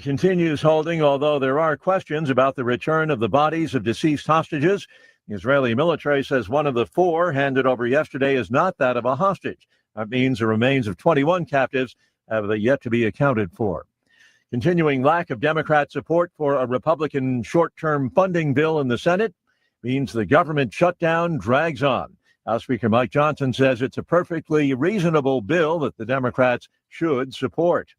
Continues holding, although there are questions about the return of the bodies of deceased hostages. The Israeli military says one of the 4 handed over yesterday is not that of a hostage. That means the remains of 21 captives have yet to be accounted for. Continuing lack of Democrat support for a Republican short-term funding bill in the Senate means the government shutdown drags on. House Speaker Mike Johnson says it's a perfectly reasonable bill that the Democrats should support.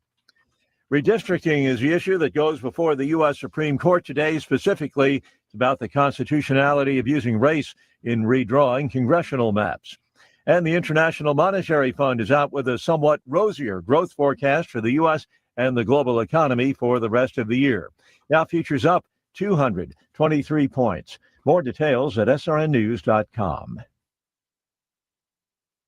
Redistricting is the issue that goes before the U.S. Supreme Court today. Specifically, it's about the constitutionality of using race in redrawing congressional maps. And the International Monetary Fund is out with a somewhat rosier growth forecast for the U.S. and the global economy for the rest of the year. Now futures up 223 points. More details at srnnews.com.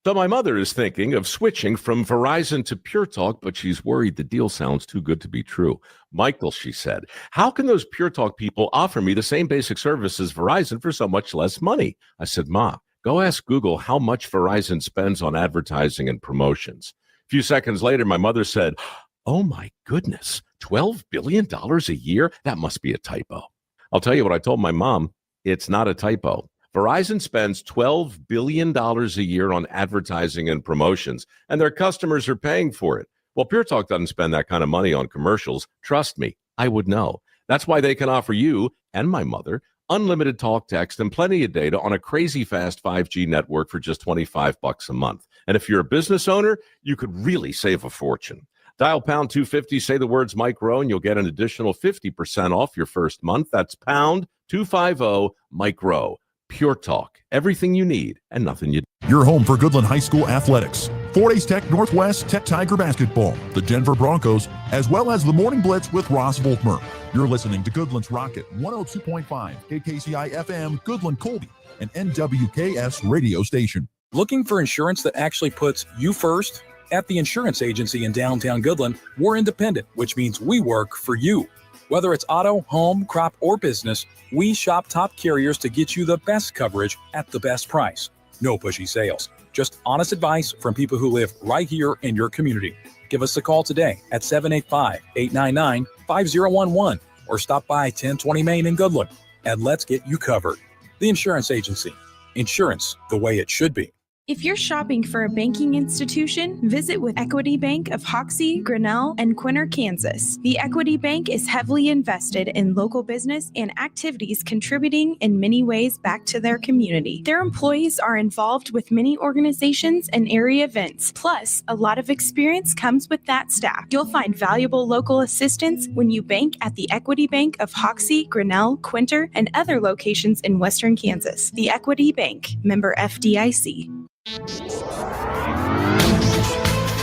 So my mother is thinking of switching from Verizon to Pure Talk, but she's worried the deal sounds too good to be true. Michael, she said, how can those Pure Talk people offer me the same basic service as Verizon for so much less money? I said, Ma, go ask Google how much Verizon spends on advertising and promotions. A few seconds later, my mother said, oh my goodness, $12 billion a year? That must be a typo. I'll tell you what I told my mom. It's not a typo. Verizon spends $12 billion a year on advertising and promotions, and their customers are paying for it. Well, Pure Talk doesn't spend that kind of money on commercials. Trust me, I would know. That's why they can offer you and my mother unlimited talk, text, and plenty of data on a crazy fast 5G network for just $25 a month. And if you're a business owner, you could really save a fortune. Dial pound 250, say the words Mike Rowe, and you'll get an additional 50% off your first month. That's pound 250 Mike Rowe. Pure Talk, everything you need and nothing you don't. Your home for Goodland High School athletics. Fort Hays Tech Northwest Tech Tiger basketball, the Denver Broncos, as well as the Morning Blitz with Ross Volkmer. You're listening to Goodland's Rocket 102.5, KKCI FM, Goodland Colby, an NWKS radio station. Looking for insurance that actually puts you first? At the insurance agency in downtown Goodland, we're independent, which means we work for you. Whether it's auto, home, crop, or business, we shop top carriers to get you the best coverage at the best price. No pushy sales, just honest advice from people who live right here in your community. Give us a call today at 785-899-5011 or stop by 1020 Main in Goodland and let's get you covered. The Insurance Agency. Insurance the way it should be. If you're shopping for a banking institution, visit with Equity Bank of Hoxie, Grinnell, and Quinter, Kansas. The Equity Bank is heavily invested in local business and activities contributing in many ways back to their community. Their employees are involved with many organizations and area events. Plus, a lot of experience comes with that staff. You'll find valuable local assistance when you bank at the Equity Bank of Hoxie, Grinnell, Quinter, and other locations in Western Kansas. The Equity Bank, member FDIC.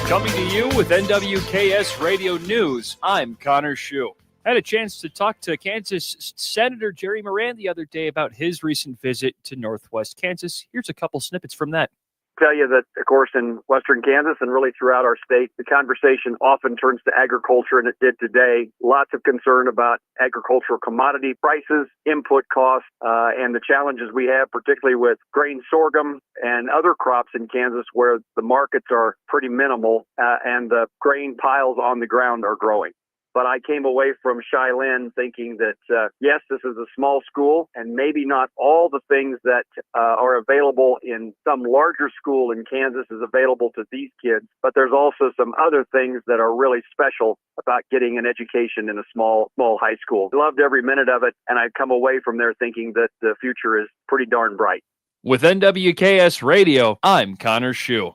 Coming to you with NWKS Radio News, I'm Connor Schuh. I had a chance to talk to Kansas Senator Jerry Moran the other day about his recent visit to Northwest Kansas. Here's a couple snippets from that. Tell you that, of course, in Western Kansas and really throughout our state, the conversation often turns to agriculture, and it did today. Lots of concern about agricultural commodity prices, input costs, and the challenges we have, particularly with grain sorghum and other crops in Kansas where the markets are pretty minimal and the grain piles on the ground are growing. But I came away from Shilen thinking that, yes, this is a small school, and maybe not all the things that are available in some larger school in Kansas is available to these kids. But there's also some other things that are really special about getting an education in a small high school. I loved every minute of it, and I come away from there thinking that the future is pretty darn bright. With NWKS Radio, I'm Connor Schuh.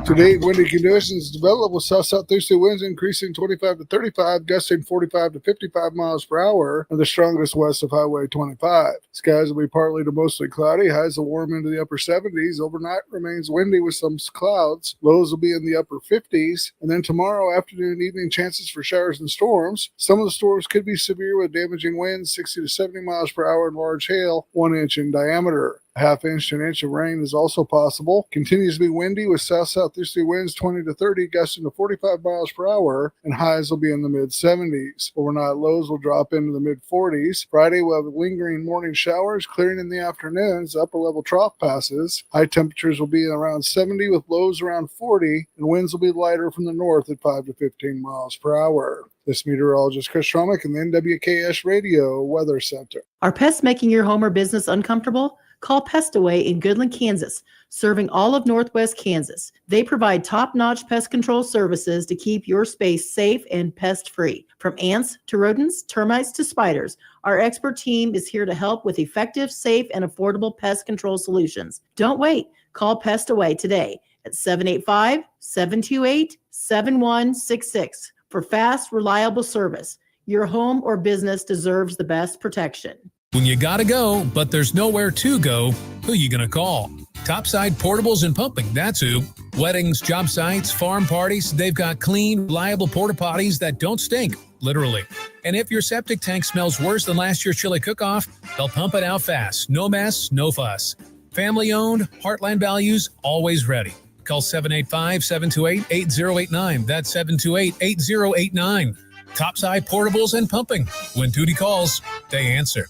Today, windy conditions develop with south-southeasterly winds increasing 25 to 35, gusting 45 to 55 miles per hour, and the strongest west of Highway 25. Skies will be partly to mostly cloudy. Highs will warm into the upper 70s. Overnight remains windy with some clouds. Lows will be in the upper 50s. And then tomorrow afternoon and evening, chances for showers and storms. Some of the storms could be severe with damaging winds 60 to 70 miles per hour and large hail 1 inch in diameter. A half inch to an inch of rain is also possible. Continues to be windy with south-southeasterly winds 20 to 30, gusting to 45 miles per hour, and highs will be in the mid-70s. Overnight lows will drop into the mid-40s. Friday will have lingering morning showers, clearing in the afternoons, upper-level trough passes. High temperatures will be around 70 with lows around 40, and winds will be lighter from the north at 5 to 15 miles per hour. This meteorologist Chris Schromick in the NWKS Radio Weather Center. Are pests making your home or business uncomfortable? Call Pest Away in Goodland, Kansas, serving all of Northwest Kansas. They provide top-notch pest control services to keep your space safe and pest-free. From ants to rodents, termites to spiders, our expert team is here to help with effective, safe, and affordable pest control solutions. Don't wait. Call Pest Away today at 785-728-7166 for fast, reliable service. Your home or business deserves the best protection. When you gotta go, but there's nowhere to go, who you gonna call? Topside Portables and Pumping, that's who. Weddings, job sites, farm parties, they've got clean, reliable porta potties that don't stink, literally. And if your septic tank smells worse than last year's chili cook-off, they'll pump it out fast. No mess, no fuss. Family-owned, Heartland values, always ready. Call 785-728-8089. That's 728-8089. Topside Portables and Pumping. When duty calls, they answer.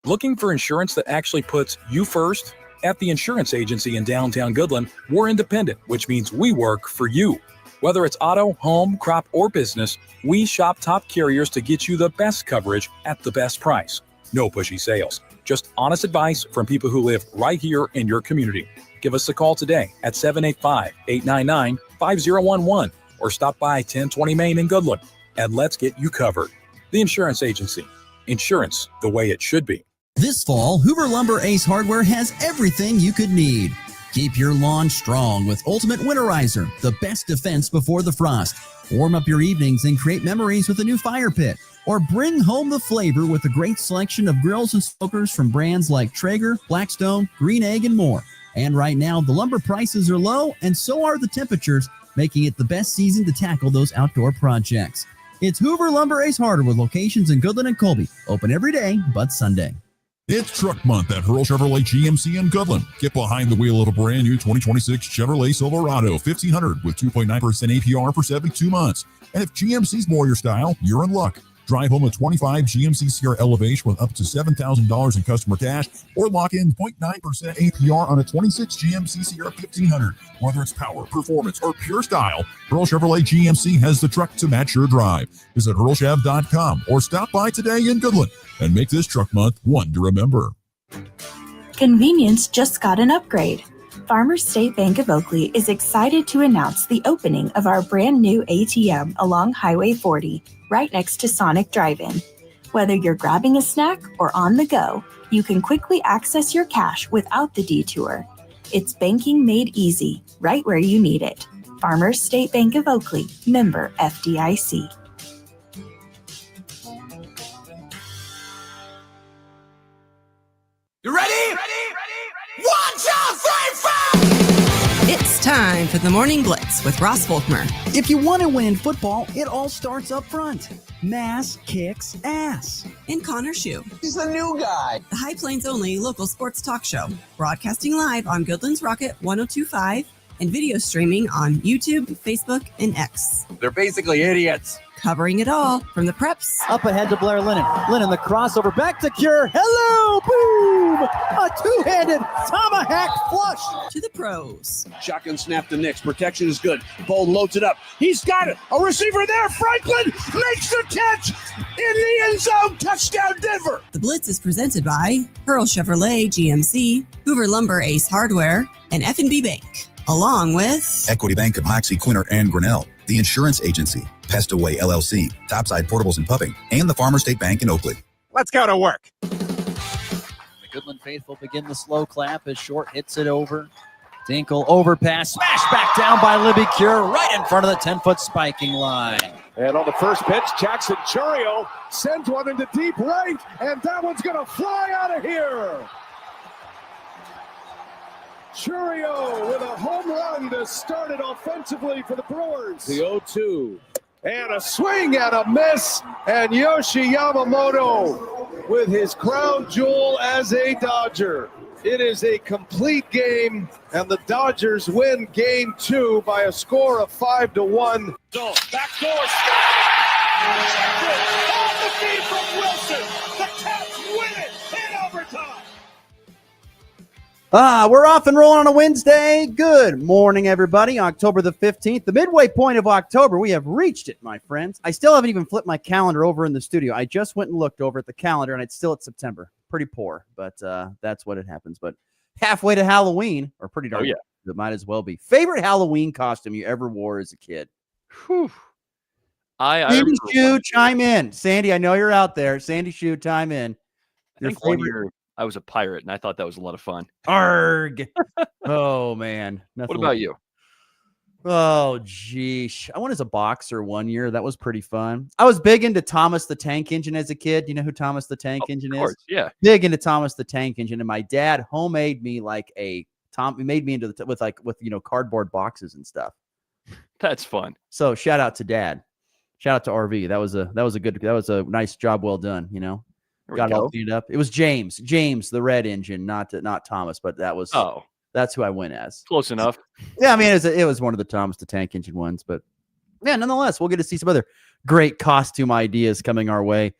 Looking for insurance that actually puts you first? At the insurance agency in downtown Goodland, we're independent, which means we work for you. Whether it's auto, home, crop, or business, we shop top carriers to get you the best coverage at the best price. No pushy sales, just honest advice from people who live right here in your community. Give us a call today at 785-899-5011 or stop by 1020 Main in Goodland, and let's get you covered. The insurance agency. Insurance the way it should be. This fall, Hoover Lumber Ace Hardware has everything you could need. Keep your lawn strong with Ultimate Winterizer, the best defense before the frost. Warm up your evenings and create memories with a new fire pit. Or bring home the flavor with a great selection of grills and smokers from brands like Traeger, Blackstone, Green Egg, and more. And right now, the lumber prices are low, and so are the temperatures, making it the best season to tackle those outdoor projects. It's Hoover Lumber Ace Hardware with locations in Goodland and Colby. Open every day but Sunday. It's Truck Month at Hurl Chevrolet GMC in Goodland. Get behind the wheel of a brand new 2026 Chevrolet Silverado 1500 with 2.9% APR for 72 months. And if GMC's more your style, you're in luck. Drive home a 25 GMC Sierra Elevation with up to $7,000 in customer cash, or lock in 0.9% APR on a 26 GMC Sierra 1500. Whether it's power, performance, or pure style, Hurl Chevrolet GMC has the truck to match your drive. Visit hurlchev.com or stop by today in Goodland and make this Truck Month one to remember. Convenience just got an upgrade. Farmers State Bank of Oakley is excited to announce the opening of our brand new ATM along Highway 40, right next to Sonic Drive-In. Whether you're grabbing a snack or on the go, you can quickly access your cash without the detour. It's banking made easy, right where you need it. Farmers State Bank of Oakley, member FDIC. You ready? Ready? 1, 2, 3, 4! It's time for the Morning Blitz with Ross Volkmer. If you want to win football, it all starts up front. Mass kicks ass. And Connor Schuh. He's the new guy. The High Plains only local sports talk show. Broadcasting live on Goodland's Rocket 102.5 and video streaming on YouTube, Facebook, and X. They're basically idiots. Covering it all from the preps. Up ahead to Blair Lennon. Lennon, the crossover, back to Cure. Hello, boom! A two-handed tomahawk flush. To the pros. Shotgun snap to Nix. Protection is good. Bold loads it up. He's got it. A receiver there. Franklin makes the catch in the end zone. Touchdown, Denver. The Blitz is presented by Hurl Chevrolet GMC, Hoover Lumber Ace Hardware, and F&B Bank. Along with Equity Bank of Hoxie, Quinter, and Grinnell, the Insurance Agency, Pest Away LLC, Topside Portables and Pumping, and the Farmer State Bank in Oakley. Let's go to work. The Goodland faithful begin the slow clap as Short hits it over. Dinkle overpass, smashed back down by Libby Cure right in front of the 10-foot spiking line. And on the first pitch, Jackson Churio sends one into deep right, and that one's going to fly out of here. Churio with a home run to start it offensively for the Brewers. The 0-2. And a swing and a miss. And Yoshi Yamamoto with his crown jewel as a Dodger. It is a complete game, and the Dodgers win game 2 by a score of 5-1. So, backdoor stop. On the feed from Wilson. The Cats win it in overtime. We're off and rolling on a Wednesday. Good morning, everybody. October the 15th, the midway point of October. We have reached it, my friends. I still haven't even flipped my calendar over in the studio. I just went and looked over at the calendar, and it's still at September. Pretty poor, but that's what it happens. But halfway to Halloween, or pretty darn. Oh, yeah. It might as well be. Favorite Halloween costume you ever wore as a kid? Whew. Sandy Schuh, chime in. Sandy, I know you're out there. Sandy Schuh, chime in. I think one year I was a pirate, and I thought that was a lot of fun. Arg. Oh, man. What about you? Oh, geez. I went as a boxer one year. That was pretty fun. I was big into Thomas the Tank Engine as a kid. You know who Thomas the Tank Engine Of course, is? yeah. Big into Thomas the Tank Engine. And my dad homemade me like he made me into with cardboard boxes and stuff. That's fun. So shout out to Dad. Shout out to RV. That was a nice job well done, you know. Got it all cleaned up. It was James, the red engine, not Thomas, but that's who I went as. Close enough. Yeah, I mean it was one of the Thomas the Tank Engine ones, but yeah, nonetheless, we'll get to see some other great costume ideas coming our way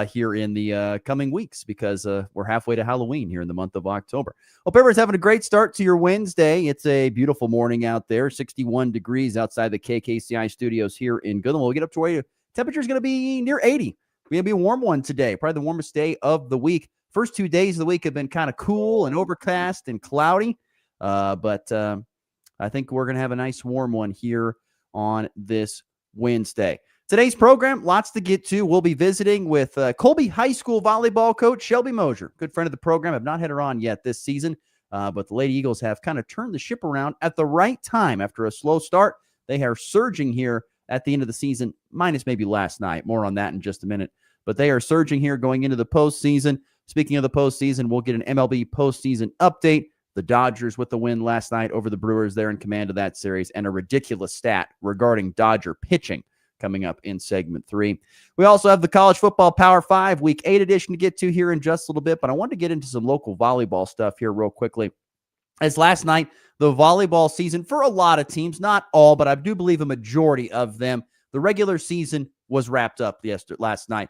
here in the coming weeks because we're halfway to Halloween here in the month of October. Hope everyone's having a great start to your Wednesday. It's a beautiful morning out there, 61 degrees outside the KKCI studios here in Goodland. We'll get up to where temperature is going to be near 80. Going to be a warm one today, probably the warmest day of the week. First 2 days of the week have been kind of cool and overcast and cloudy, but I think we're going to have a nice warm one here on this Wednesday. Today's program, lots to get to. We'll be visiting with Colby High School volleyball coach Shelby Mosier, good friend of the program. I've not had her on yet this season, but the Lady Eagles have kind of turned the ship around at the right time after a slow start. They are surging here at the end of the season, minus maybe last night. More on that in just a minute. But they are surging here going into the postseason. Speaking of the postseason, we'll get an MLB postseason update. The Dodgers with the win last night over the Brewers. They're in command of that series, and a ridiculous stat regarding Dodger pitching coming up in segment 3. We also have the College Football Power 5 Week 8 edition to get to here in just a little bit, but I wanted to get into some local volleyball stuff here real quickly. As last night, the volleyball season for a lot of teams, not all, but I do believe a majority of them, the regular season was wrapped up last night.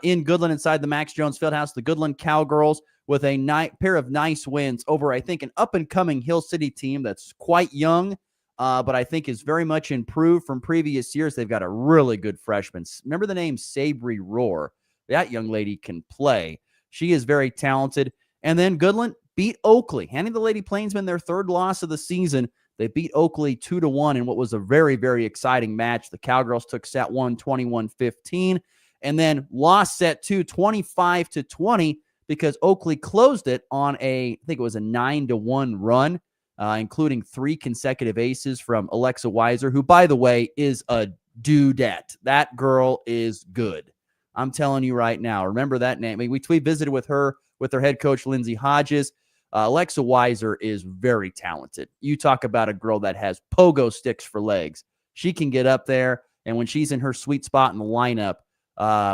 In Goodland inside the Max Jones Fieldhouse, the Goodland Cowgirls with a pair of nice wins over, I think, an up-and-coming Hill City team that's quite young, but I think is very much improved from previous years. They've got a really good freshman. Remember the name Sabri Rohr? That young lady can play. She is very talented. And then Goodland beat Oakley, handing the Lady Plainsmen their third loss of the season. They beat Oakley 2-1 in what was a very, very exciting match. The Cowgirls took set 1, 21-15, and then lost set 2, 25-20, because Oakley closed it on I think it was a 9-1 run, including 3 consecutive aces from Alexa Weiser, who, by the way, is a dudette. That girl is good. I'm telling you right now. Remember that name. I mean, we visited with her, with their head coach, Lindsay Hodges. Alexa Weiser is very talented. You talk about a girl that has pogo sticks for legs. She can get up there, and when she's in her sweet spot in the lineup,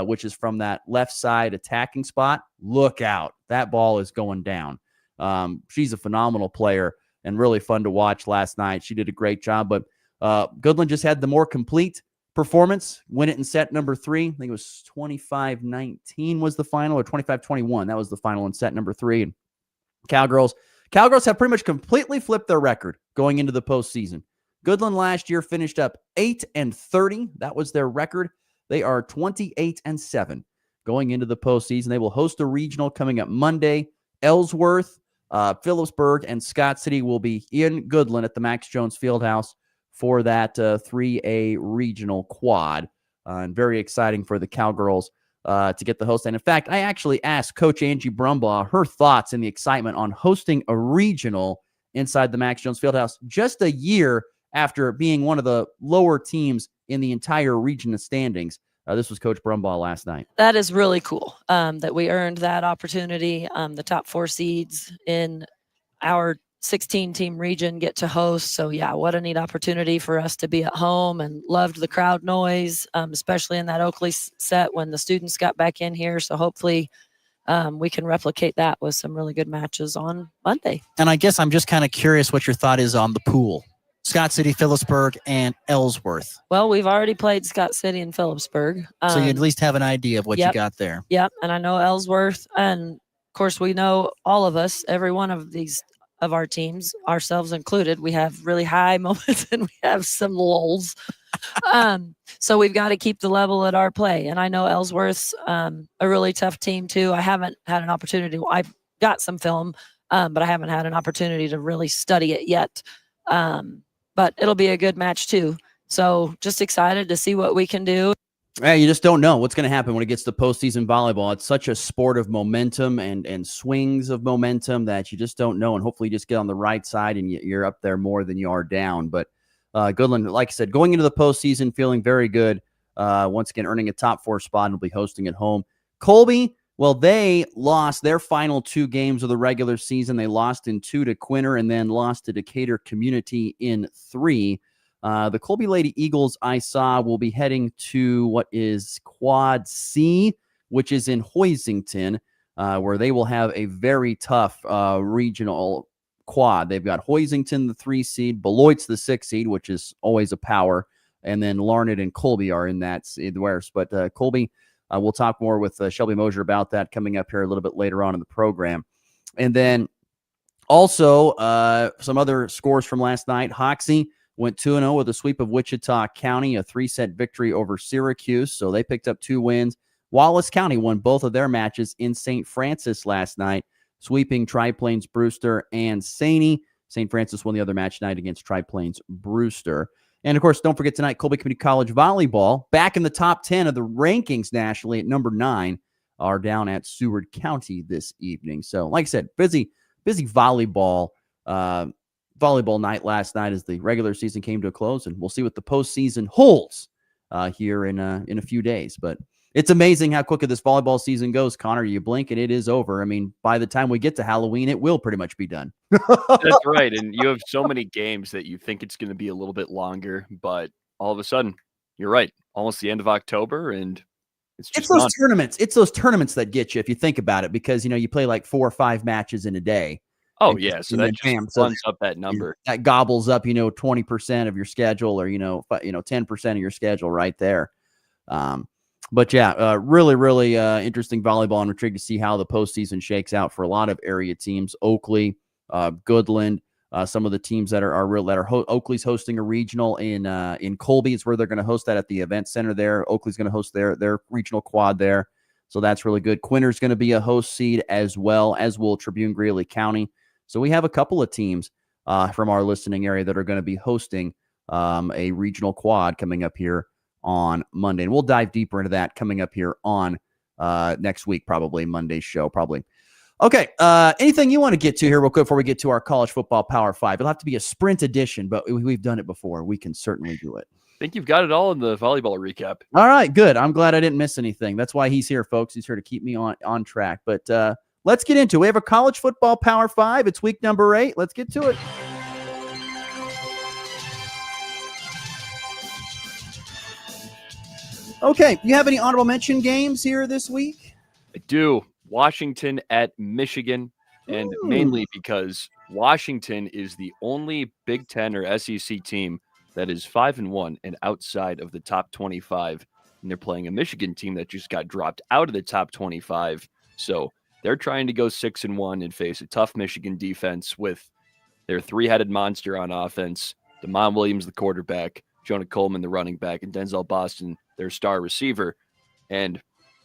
which is from that left side attacking spot, look out. That ball is going down. She's a phenomenal player and really fun to watch last night. She did a great job, but Goodland just had the more complete performance, win it in set number 3. I think it was 25-19 was the final, or 25-21. That was the final in set number 3. And Cowgirls have pretty much completely flipped their record going into the postseason. Goodland last year finished up 8-30. That was their record. They are 28-7 going into the postseason. They will host a regional coming up Monday. Ellsworth, Phillipsburg, and Scott City will be in Goodland at the Max Jones Fieldhouse for that 3A regional quad. And very exciting for the Cowgirls to get the host. And in fact, I actually asked Coach Angie Brumbaugh her thoughts and the excitement on hosting a regional inside the Max Jones Fieldhouse just a year after being one of the lower teams in the entire region of standings. This was Coach Brumbaugh last night. That is really cool that we earned that opportunity. The top 4 seeds in our 16-team region get to host. So, yeah, what a neat opportunity for us to be at home, and loved the crowd noise, especially in that Oakley set when the students got back in here. So hopefully we can replicate that with some really good matches on Monday. And I guess I'm just kind of curious what your thought is on the pool. Scott City, Phillipsburg, and Ellsworth. Well, we've already played Scott City and Phillipsburg. So you at least have an idea of what you got there. Yep, and I know Ellsworth, and of course we know all of us, every one of these of our teams, ourselves included, we have really high moments and we have some lulls. So we've got to keep the level at our play. And I know Ellsworth's a really tough team too. I haven't had an opportunity. I've got some film, but I haven't had an opportunity to really study it yet. But it'll be a good match too. So just excited to see what we can do. Yeah, you just don't know what's going to happen when it gets to postseason volleyball. It's such a sport of momentum and swings of momentum that you just don't know. And hopefully you just get on the right side and you're up there more than you are down. But Goodland, like I said, going into the postseason, feeling very good. Once again, earning a top 4 spot and will be hosting at home. Colby, well, they lost their final 2 games of the regular season. They lost in 2 to Quinter and then lost to Decatur Community in 3. The Colby Lady Eagles, I saw, will be heading to what is Quad C, which is in Hoisington, where they will have a very tough regional quad. They've got Hoisington, the 3 seed, Beloit's the 6 seed, which is always a power, and then Larned and Colby are in that whereas. But Colby, we'll talk more with Shelby Mosier about that coming up here a little bit later on in the program. And then also some other scores from last night. Hoxie went 2-0 with a sweep of Wichita County, a 3-set victory over Syracuse. So they picked up 2 wins. Wallace County won both of their matches in St. Francis last night, sweeping Tri-Plains Brewster and Saney. St. Francis won the other match tonight against Tri-Plains Brewster. And, of course, don't forget tonight, Colby Community College Volleyball, back in the top 10 of the rankings nationally at number 9, are down at Seward County this evening. So, like I said, busy volleyball night last night as the regular season came to a close, and we'll see what the postseason holds here in a few days. But it's amazing how quickly this volleyball season goes, Connor. You blink and it is over. I mean, by the time we get to Halloween, it will pretty much be done. That's right. And you have so many games that you think it's going to be a little bit longer, but all of a sudden, you're right. Almost the end of October, and it's those tournaments. It's those tournaments that get you if you think about it, because you play like 4 or 5 matches in a day. Oh, yeah. So that just runs up that number. That gobbles up, 20% of your schedule, or 10% of your schedule right there. But yeah, really, really interesting volleyball. I'm intrigued to see how the postseason shakes out for a lot of area teams. Oakley, Goodland, some of the teams that are real that are Oakley's hosting a regional in Colby. It's where they're going to host that at the event center there. Oakley's going to host their regional quad there, so that's really good. Quinter's going to be a host seed as well, as will Tribune Greeley County. So we have a couple of teams from our listening area that are going to be hosting a regional quad coming up here on Monday. And we'll dive deeper into that coming up here on next week, probably Monday's show, probably. Okay, anything you want to get to here real quick before we get to our college football Power 5? It'll have to be a sprint edition, but we've done it before. We can certainly do it. I think you've got it all in the volleyball recap. All right, good. I'm glad I didn't miss anything. That's why he's here, folks. He's here to keep me on track. But let's get into it. We have a college football Power 5. It's week number 8. Let's get to it. Okay, you have any honorable mention games here this week? I do. Washington at Michigan, and mainly because Washington is the only Big Ten or SEC team that is 5-1 and outside of the top 25. And they're playing a Michigan team that just got dropped out of the top 25. So they're trying to go 6-1 and face a tough Michigan defense with their 3-headed monster on offense. Damon Williams, the quarterback, Jonah Coleman, the running back, and Denzel Boston, their star receiver. And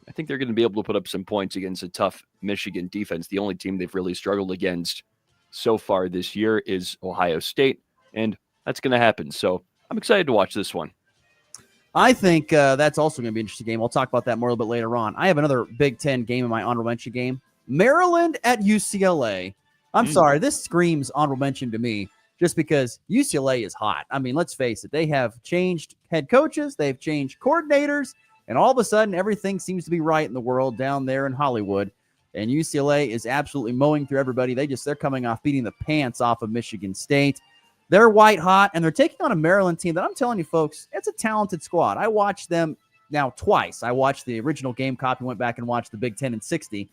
I think they're going to be able to put up some points against a tough Michigan defense. The only team they've really struggled against so far this year is Ohio State, and that's going to happen. So I'm excited to watch this one. I think that's also going to be an interesting game. We'll talk about that more a little bit later on. I have another Big Ten game in my honorable mention game. Maryland at UCLA. I'm sorry, this screams honorable mention to me just because UCLA is hot. I mean, let's face it. They have changed head coaches. They've changed coordinators. And all of a sudden, everything seems to be right in the world down there in Hollywood. And UCLA is absolutely mowing through everybody. They're coming off beating the pants off of Michigan State. They're white hot, and they're taking on a Maryland team that I'm telling you, folks, it's a talented squad. I watched them now twice. I watched the original game copy, went back and watched the Big Ten in 60.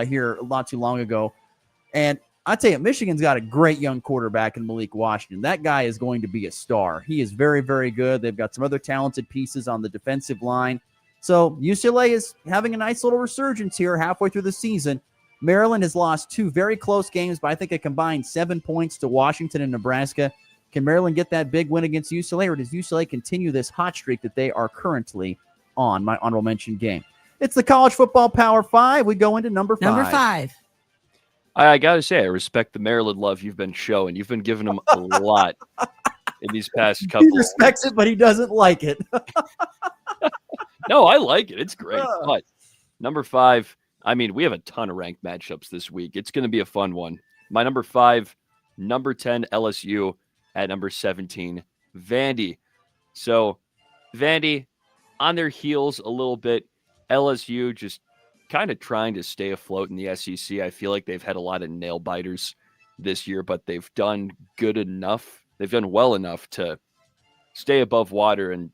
here not too long ago. And I tell you, Michigan's got a great young quarterback in Malik Washington. That guy is going to be a star. He is very, very good. They've got some other talented pieces on the defensive line. So UCLA is having a nice little resurgence here halfway through the season. Maryland has lost 2 very close games, but I think a combined 7 points to Washington and Nebraska. Can Maryland get that big win against UCLA, or does UCLA continue this hot streak that they are currently on? My honorable mention game. It's the College Football Power 5. We go into number 5. Number 5. I got to say, I respect the Maryland love you've been showing. You've been giving them a lot in these past couple. He respects it, but he doesn't like it. No, I like it. It's great. But number 5, I mean, we have a ton of ranked matchups this week. It's going to be a fun one. My number 5, number 10, LSU at number 17, Vandy. So Vandy on their heels a little bit. LSU just kind of trying to stay afloat in the SEC. I feel like they've had a lot of nail biters this year, but they've done good enough. They've done well enough to stay above water and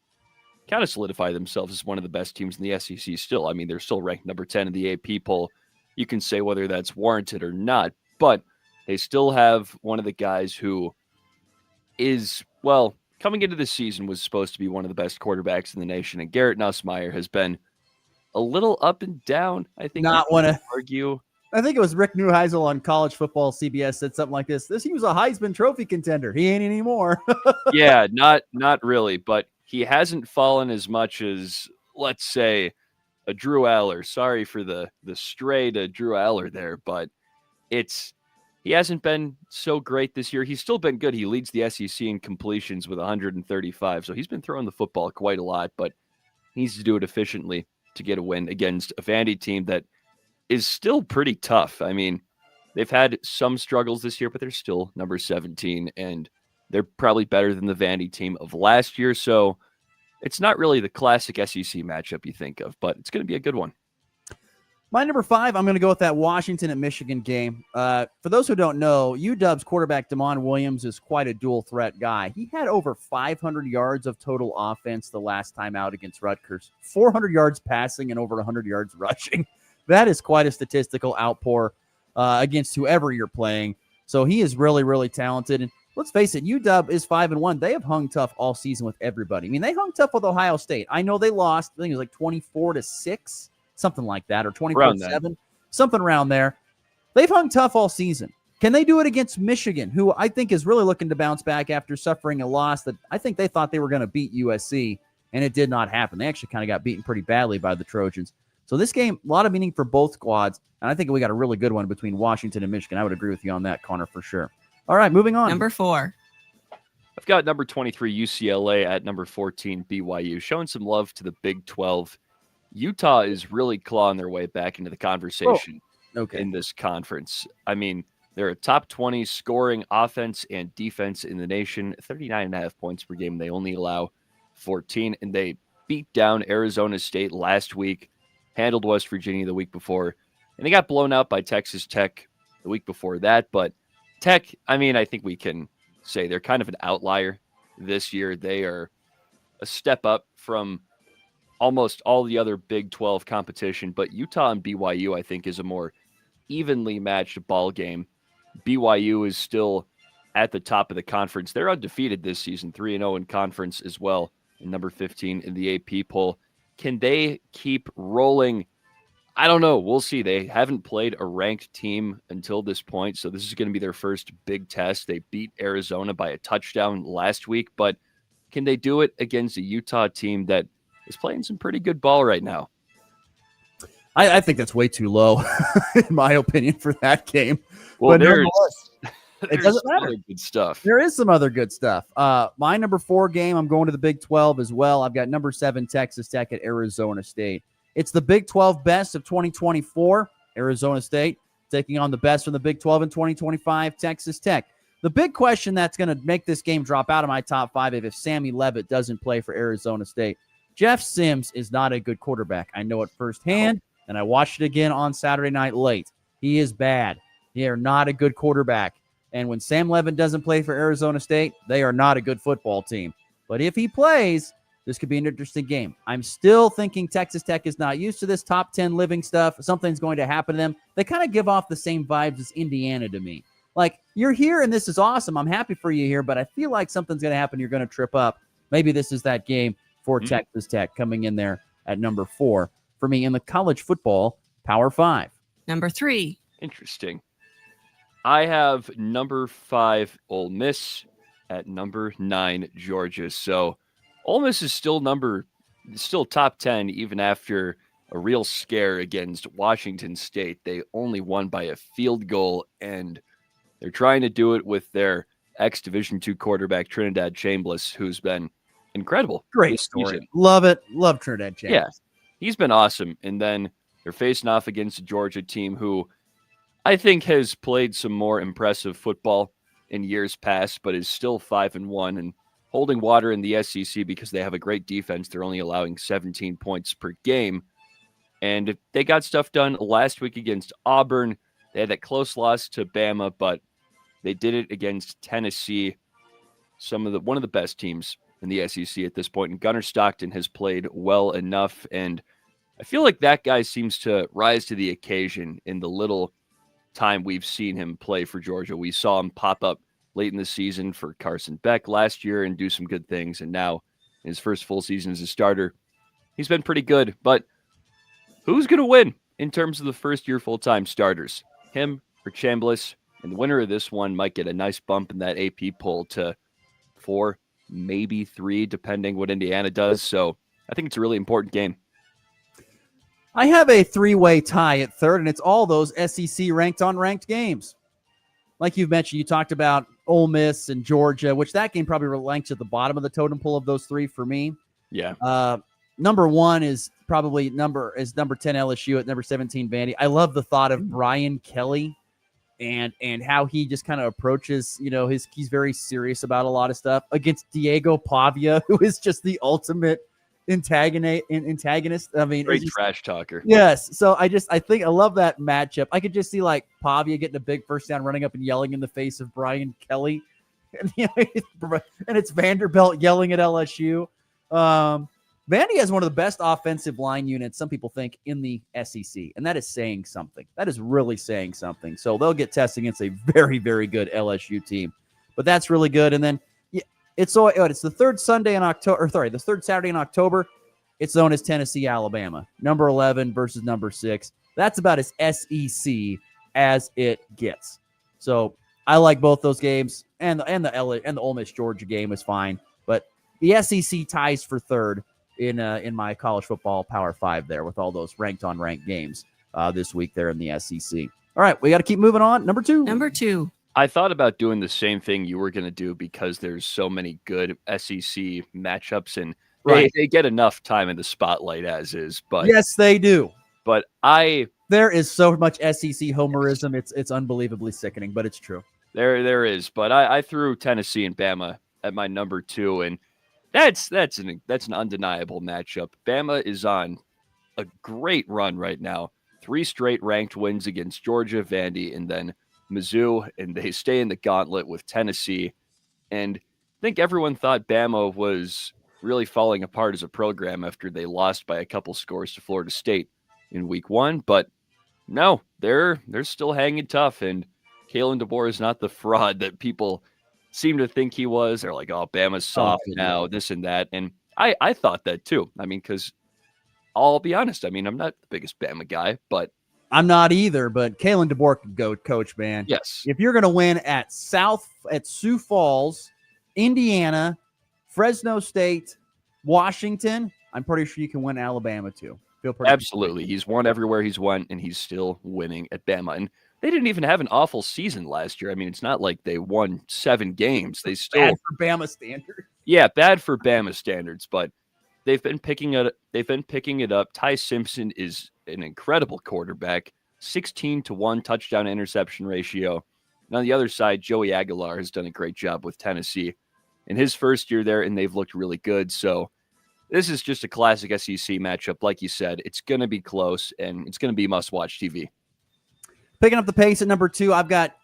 kind of solidify themselves as one of the best teams in the SEC still. I mean, they're still ranked number 10 in the AP poll. You can say whether that's warranted or not, but they still have one of the guys who is, well, coming into the season was supposed to be one of the best quarterbacks in the nation, and Garrett Nussmeier has been a little up and down. I think not want to argue. I think it was Rick Neuheisel on College Football CBS said something like this. He was a Heisman Trophy contender. He ain't anymore. Yeah, not really, but he hasn't fallen as much as, let's say, a Drew Aller. Sorry for the stray to Drew Aller there, but he hasn't been so great this year. He's still been good. He leads the SEC in completions with 135, so he's been throwing the football quite a lot, but he needs to do it efficiently to get a win against a Vandy team that is still pretty tough. I mean, they've had some struggles this year, but they're still number 17, and they're probably better than the Vandy team of last year. So it's not really the classic SEC matchup you think of, but it's going to be a good one. My number 5, I'm going to go with that Washington at Michigan game. For those who don't know, UW's quarterback DeMond Williams is quite a dual threat guy. He had over 500 yards of total offense the last time out against Rutgers, 400 yards passing and over 100 yards rushing. That is quite a statistical outpour against whoever you're playing. So he is really, really talented. And let's face it, UW is 5-1. They have hung tough all season with everybody. I mean, they hung tough with Ohio State. I know they lost. I think it was like 24-6. Something like that, or 24-7, something around there. They've hung tough all season. Can they do it against Michigan, who I think is really looking to bounce back after suffering a loss that I think they thought they were going to beat USC, and it did not happen. They actually kind of got beaten pretty badly by the Trojans. So this game, a lot of meaning for both squads, and I think we got a really good one between Washington and Michigan. I would agree with you on that, Connor, for sure. All right, moving on. Number 4. I've got number 23 UCLA at number 14 BYU, showing some love to the Big 12. Utah is really clawing their way back into the conversation in this conference. I mean, they're a top 20 scoring offense and defense in the nation, 39.5 points per game. They only allow 14, and they beat down Arizona State last week, handled West Virginia the week before, and they got blown out by Texas Tech the week before that. But Tech, I mean, I think we can say they're kind of an outlier this year. They are a step up from almost all the other Big 12 competition, but Utah and BYU, I think, is a more evenly matched ball game. BYU is still at the top of the conference. They're undefeated this season, 3-0 in conference as well, and number 15 in the AP poll. Can they keep rolling? I don't know. We'll see. They haven't played a ranked team until this point, so this is going to be their first big test. They beat Arizona by a touchdown last week, but can they do it against a Utah team that is playing some pretty good ball right now? I think that's way too low, in my opinion, for that game. Well, but it doesn't matter. Good stuff. There is some other good stuff. My number 4 game, I'm going to the Big 12 as well. I've got number 7 Texas Tech at Arizona State. It's the Big 12 best of 2024. Arizona State taking on the best from the Big 12 in 2025, Texas Tech. The big question that's going to make this game drop out of my top 5 if Sammy Levitt doesn't play for Arizona State. Jeff Sims is not a good quarterback. I know it firsthand, and I watched it again on Saturday night late. He is bad. They are not a good quarterback. And when Sam Levin doesn't play for Arizona State, they are not a good football team. But if he plays, This could be an interesting game. I'm still thinking Texas Tech is not used to this top 10 living stuff. Something's going to happen to them. They kind of give off the same vibes as Indiana to me. Like, you're here and this is awesome. I'm happy for you here, but I feel like something's going to happen. You're going to trip up. Maybe this is that game for Texas Tech coming in there at number 4 for me in the college football Power 5. Number 3. Interesting. I have number 5 Ole Miss at number 9 Georgia. So Ole Miss is still top 10 even after a real scare against Washington State. They only won by a field goal, and they're trying to do it with their ex-Division II quarterback Trinidad Chambliss, who's been incredible. Great story. Love it. Love Trinidad Chambliss. Yeah, he's been awesome. And then they're facing off against a Georgia team who I think has played some more impressive football in years past, but is still 5-1 and holding water in the SEC because they have a great defense. They're only allowing 17 points per game. And they got stuff done last week against Auburn. They had that close loss to Bama, but they did it against Tennessee, one of the best teams in the SEC at this point. And Gunnar Stockton has played well enough. And I feel like that guy seems to rise to the occasion in the little time we've seen him play for Georgia. We saw him pop up late in the season for Carson Beck last year and do some good things. And now in his first full season as a starter, he's been pretty good. But who's going to win in terms of the first-year full-time starters? Him or Chambliss? And the winner of this one might get a nice bump in that AP poll to 4, maybe 3, depending what Indiana does. So I think it's a really important game. I have a 3-way tie at third, and it's all those SEC ranked games. Like you've mentioned, you talked about Ole Miss and Georgia, which that game probably ranks at the bottom of the totem pole of those 3 for me. Yeah. Number 1 is probably number 10 LSU at number 17 Vandy. I love the thought of Brian Kelly and how he just kind of approaches, he's very serious about a lot of stuff against Diego Pavia, who is just the ultimate antagonist. I mean, great trash talker. Yes. So I think I love that matchup. I could just see like Pavia getting a big first down, running up and yelling in the face of Brian Kelly. And, and it's Vanderbilt yelling at LSU. Vandy has one of the best offensive line units, some people think, in the SEC. And that is saying something. That is really saying something. So they'll get tested against a very, very good LSU team. But that's really good. And then it's the third Saturday in October. It's known as Tennessee, Alabama. Number 11 versus number 6. That's about as SEC as it gets. So I like both those games, and the Ole Miss Georgia game is fine. But the SEC ties for third in my college football Power 5 there with all those ranked games this week there in the SEC. All right, we got to keep moving on. Number 2. I thought about doing the same thing you were going to do because there's so many good SEC matchups, and they get enough time in the spotlight as is. But yes, they do. But there is so much SEC homerism. It's unbelievably sickening, but it's true. There is. But I threw Tennessee and Bama at my number 2, and that's an undeniable matchup. Bama is on a great run right now. 3 straight ranked wins against Georgia, Vandy, and then Mizzou, and they stay in the gauntlet with Tennessee. And I think everyone thought Bama was really falling apart as a program after they lost by a couple scores to Florida State in week 1. But no, they're still hanging tough, and Kalen DeBoer is not the fraud that people seem to think he was. They're like, oh, Bama's soft now, this and that. And I thought that too. I mean, because I'll be honest, I'm not the biggest Bama guy, but I'm not either, but Kalen DeBoer could go coach, man. Yes. If you're going to win at Sioux Falls, Indiana, Fresno State, Washington, I'm pretty sure you can win Alabama too. Absolutely. He's won everywhere he's went, and he's still winning at Bama. And they didn't even have an awful season last year. I mean, it's not like they won 7 games. They still bad for Bama standards. Yeah, bad for Bama standards, but they've been picking it up. Ty Simpson is an incredible quarterback, 16-1 touchdown interception ratio. And on the other side, Joey Aguilar has done a great job with Tennessee in his first year there, and they've looked really good. So this is just a classic SEC matchup. Like you said, it's going to be close, and it's going to be must-watch TV. Picking up the pace at number 2, I've got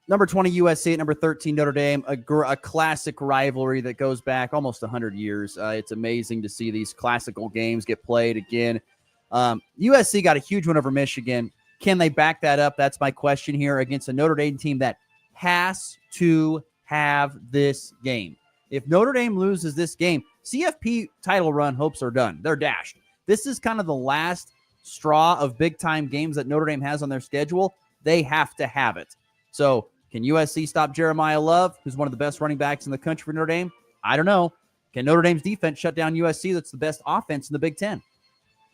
Number 20 USC at number 13 Notre Dame, a classic rivalry that goes back almost 100 years. It's amazing to see these classical games get played again. USC got a huge win over Michigan. Can they back that up? That's my question here against a Notre Dame team that has to have this game. If Notre Dame loses this game, CFP title run hopes are done. They're dashed. This is kind of the last straw of big-time games that Notre Dame has on their schedule. They have to have it. So can USC stop Jeremiah Love, who's one of the best running backs in the country for Notre Dame? I don't know. Can Notre Dame's defense shut down USC? That's the best offense in the Big Ten.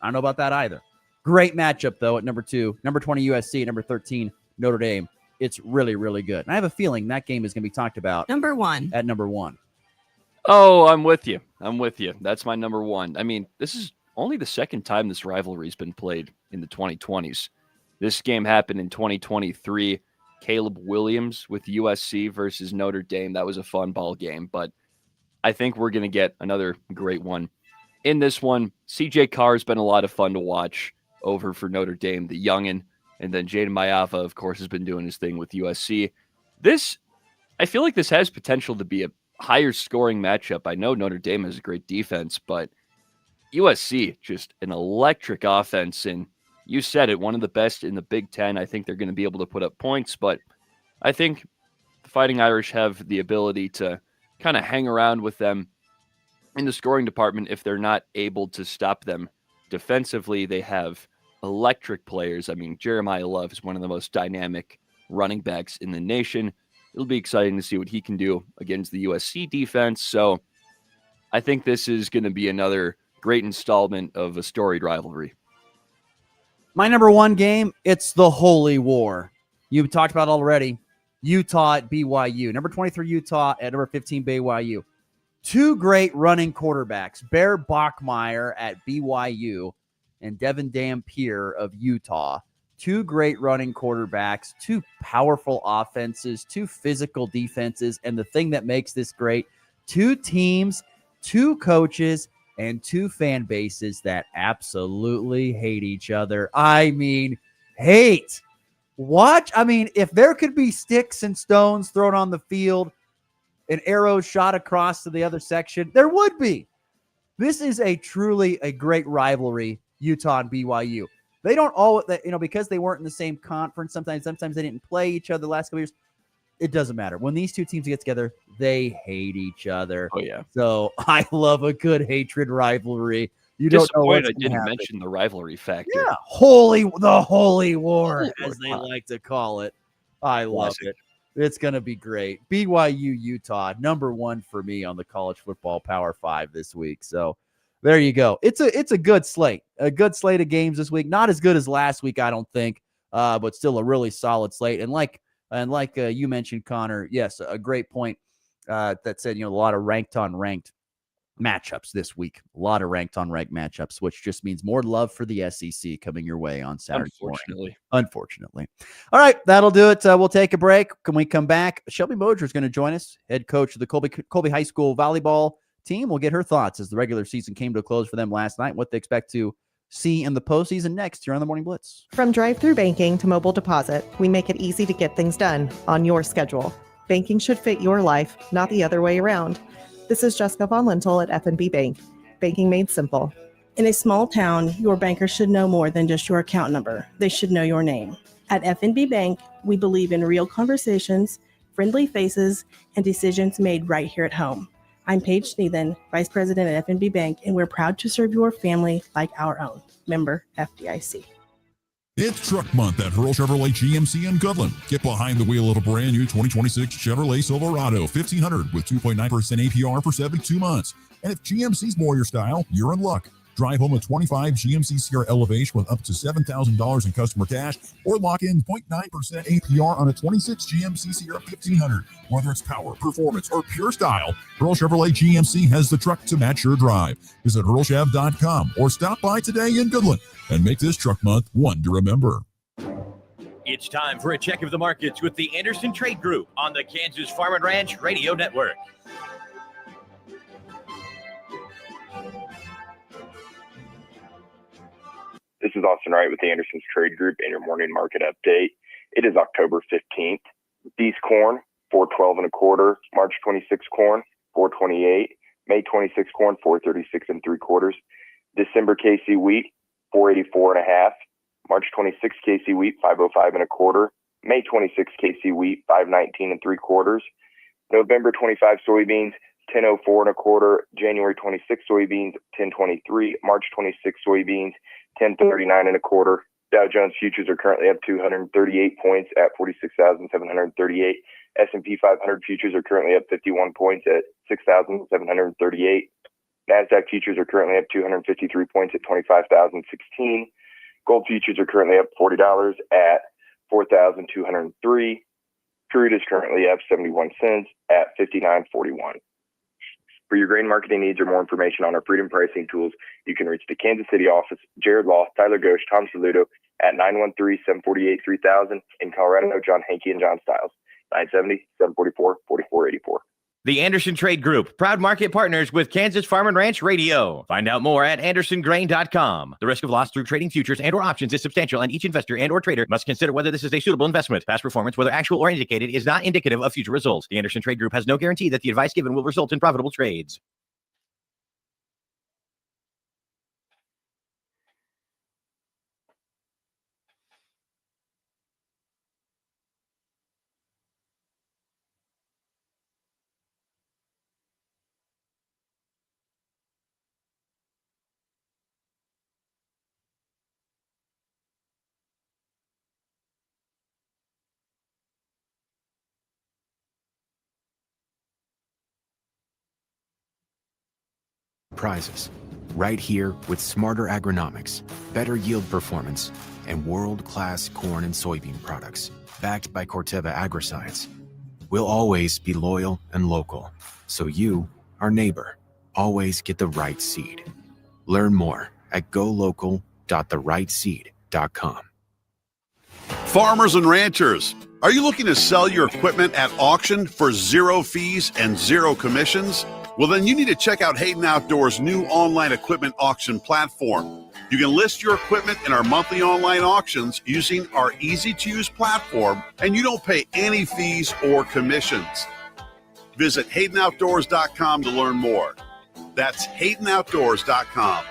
I don't know about that either. Great matchup, though, at number 2. Number 20 USC at number 13 Notre Dame. It's really, really good. And I have a feeling that game is going to be talked about Number 1. at number 1. Oh, I'm with you. That's my number 1. I mean, this is only the second time this rivalry's been played in the 2020s. This game happened in 2023. Caleb Williams with USC versus Notre Dame. That was a fun ball game, but I think we're going to get another great one. In this one, CJ Carr's been a lot of fun to watch over for Notre Dame, the youngin', and then Jaden Maiava, of course, has been doing his thing with USC. I feel like this has potential to be a higher scoring matchup. I know Notre Dame has a great defense, but USC, just an electric offense, and you said it, one of the best in the Big Ten. I think they're going to be able to put up points, but I think the Fighting Irish have the ability to kind of hang around with them in the scoring department if they're not able to stop them defensively. They have electric players. I mean, Jeremiah Love is one of the most dynamic running backs in the nation. It'll be exciting to see what he can do against the USC defense. So I think this is going to be another great installment of a storied rivalry. My number 1 game, it's the Holy War. You've talked about it already. Utah at BYU. Number 23 Utah at number 15 BYU. 2 great running quarterbacks, Bear Bachmeier at BYU and Devin Dampier of Utah. 2 great running quarterbacks, 2 powerful offenses, 2 physical defenses, and the thing that makes this great, 2 teams, 2 coaches, and 2 fan bases that absolutely hate each other. I mean, hate. Watch. I mean, if there could be sticks and stones thrown on the field, an arrow shot across to the other section, there would be. This is truly a great rivalry, Utah and BYU. They don't always, because they weren't in the same conference, sometimes they didn't play each other the last couple years. It doesn't matter. When these 2 teams get together, they hate each other. Oh, yeah. So I love a good hatred rivalry. You don't know what I didn't mention the rivalry factor. Yeah, the Holy War, as they like to call it. I love it. It's going to be great. BYU, Utah, number 1 for me on the college football Power 5 this week. So there you go. It's a good slate. A good slate of games this week. Not as good as last week, I don't think, but still a really solid slate. And like you mentioned, Connor, yes, a great point that said, a lot of ranked on ranked matchups this week. A lot of ranked on ranked matchups, which just means more love for the SEC coming your way on Saturday morning. Unfortunately. All right, that'll do it. We'll take a break. Can we come back? Shelby Moser is going to join us, head coach of the Colby High School volleyball team. We'll get her thoughts as the regular season came to a close for them last night, what they expect to see in the postseason next here on the Morning Blitz. From drive-through banking to mobile deposit, we make it easy to get things done on your schedule. Banking should fit your life, not the other way around. This is Jessica Von Lintel at F&B Bank. Banking made simple. In a small town, your banker should know more than just your account number. They should know your name. At F&B Bank, we believe in real conversations, friendly faces, and decisions made right here at home. I'm Paige Sneathen, Vice President at F&B Bank, and we're proud to serve your family like our own. Member FDIC. It's Truck Month at Hurl Chevrolet GMC in Goodland. Get behind the wheel of a brand new 2026 Chevrolet Silverado 1500 with 2.9% APR for 72 months. And if GMC's more your style, you're in luck. Drive home a 25 GMC Sierra Elevation with up to $7,000 in customer cash, or lock in 0.9% APR on a 26 GMC Sierra 1500. Whether it's power, performance, or pure style, Hurl Chevrolet GMC has the truck to match your drive. Visit hurlchev.com or stop by today in Goodland and make this Truck Month one to remember. It's time for a check of the markets with the Anderson Trade Group on the Kansas Farm and Ranch Radio Network. This is Austin Wright with the Anderson's Trade Group and your morning market update. It is October 15th. D's corn, $4.12 and a quarter. March 26 corn, $4.28. May 26 corn, $4.36 3/4. December KC wheat, $4.84 and a half. March 26 KC wheat, $5.05 and a quarter. May 26 KC wheat, $5.19 3/4. November 25 soybeans, $10.04 and a quarter. January 26 soybeans, $10.23. March 26 soybeans, $10.39 and a quarter. Dow Jones futures are currently up 238 points at 46,738. S&P 500 futures are currently up 51 points at 6,738. NASDAQ futures are currently up 253 points at 25,016. Gold futures are currently up $40 at 4,203. Crude is currently up 71 cents at 59.41. For your grain marketing needs or more information on our freedom pricing tools, you can reach the Kansas City office, Jared Law, Tyler Ghosh, Tom Saludo at 913-748-3000. In Colorado, John Hankey and John Stiles, 970-744-4484. The Anderson Trade Group, proud market partners with Kansas Farm and Ranch Radio. Find out more at andersongrain.com. The risk of loss through trading futures and or options is substantial, and each investor and or trader must consider whether this is a suitable investment. Past performance, whether actual or indicated, is not indicative of future results. The Anderson Trade Group has no guarantee that the advice given will result in profitable trades. Prizes right here with smarter agronomics, better yield performance, and world-class corn and soybean products backed by Corteva Agriscience. We'll always be loyal and local, so you, our neighbor, always get the right seed. Learn more at golocals.therightseed.com. Farmers and ranchers, are you looking to sell your equipment at auction for zero fees and zero commissions? Well, then you need to check out Hayden Outdoors' new online equipment auction platform. You can list your equipment in our monthly online auctions using our easy-to-use platform, and you don't pay any fees or commissions. Visit HaydenOutdoors.com to learn more. That's HaydenOutdoors.com.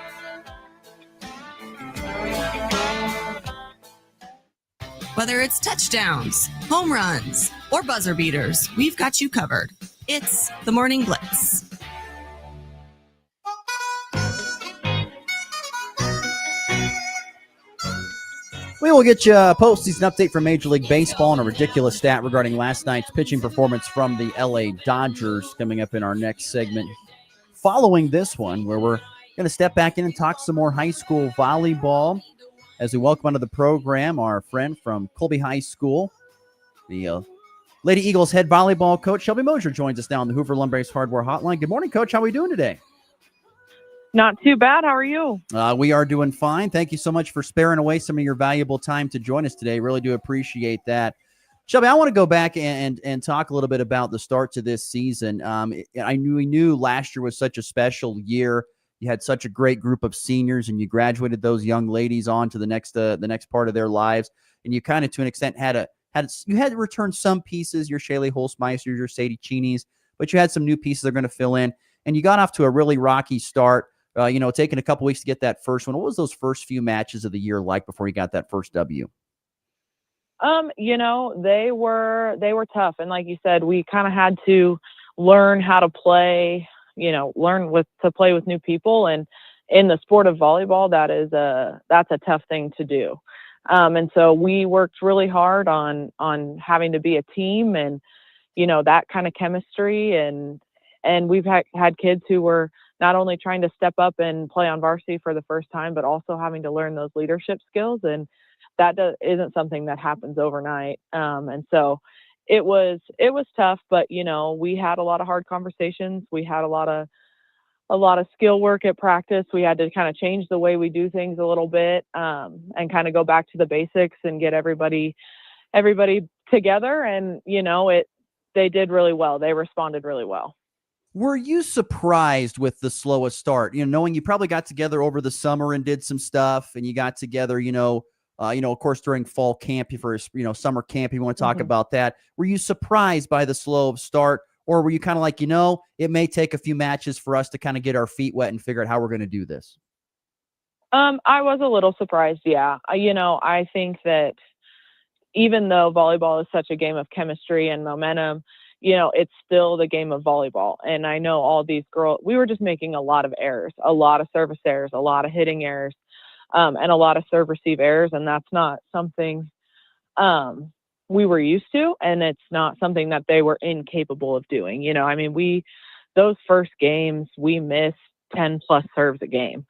Whether it's touchdowns, home runs, or buzzer beaters, we've got you covered. It's the Morning Blitz. We will get you a postseason update from Major League Baseball and a ridiculous stat regarding last night's pitching performance from the LA Dodgers coming up in our next segment. Following this one, where we're going to step back in and talk some more high school volleyball as we welcome onto the program our friend from Colby High School, the Lady Eagles head volleyball coach, Shelby Mosier, joins us now on the Hoover Lumber-Base Hardware Hotline. Good morning, Coach. How are we doing today? Not too bad. How are you? We are doing fine. Thank you so much for sparing away some of your valuable time to join us today. Really do appreciate that. Shelby, I want to go back and talk a little bit about the start to this season. We knew last year was such a special year. You had such a great group of seniors, and you graduated those young ladies on to the next part of their lives. And you kind of, to an extent, you had to return some pieces, your Shaylee Holzmeisters, your Sadie Cheneys, but you had some new pieces that are going to fill in. And you got off to a really rocky start. Taking a couple weeks to get that first one. What was those first few matches of the year like before you got that first W? They were tough. And like you said, we kind of had to learn how to play, to play with new people. And in the sport of volleyball, that's a tough thing to do. And so we worked really hard on having to be a team and, that kind of chemistry. And we've had kids who were not only trying to step up and play on varsity for the first time, but also having to learn those leadership skills. And that isn't something that happens overnight. And so it was tough, but we had a lot of hard conversations. We had a lot of skill work at practice. We had to kind of change the way we do things a little bit, and kind of go back to the basics and get everybody together. And, they did really well. They responded really well. Were you surprised with the slowest start? Knowing you probably got together over the summer and did some stuff, and you got together, Of course, during fall camp, summer camp, you want to talk Mhm. about that. Were you surprised by the slow start, or were you kind of like, it may take a few matches for us to kind of get our feet wet and figure out how we're going to do this? I was a little surprised. Yeah. I think that even though volleyball is such a game of chemistry and momentum, it's still the game of volleyball. And I know all these girls, we were just making a lot of errors, a lot of service errors, a lot of hitting errors, and a lot of serve receive errors. And that's not something we were used to. And it's not something that they were incapable of doing. Those first games, we missed 10 plus serves a game.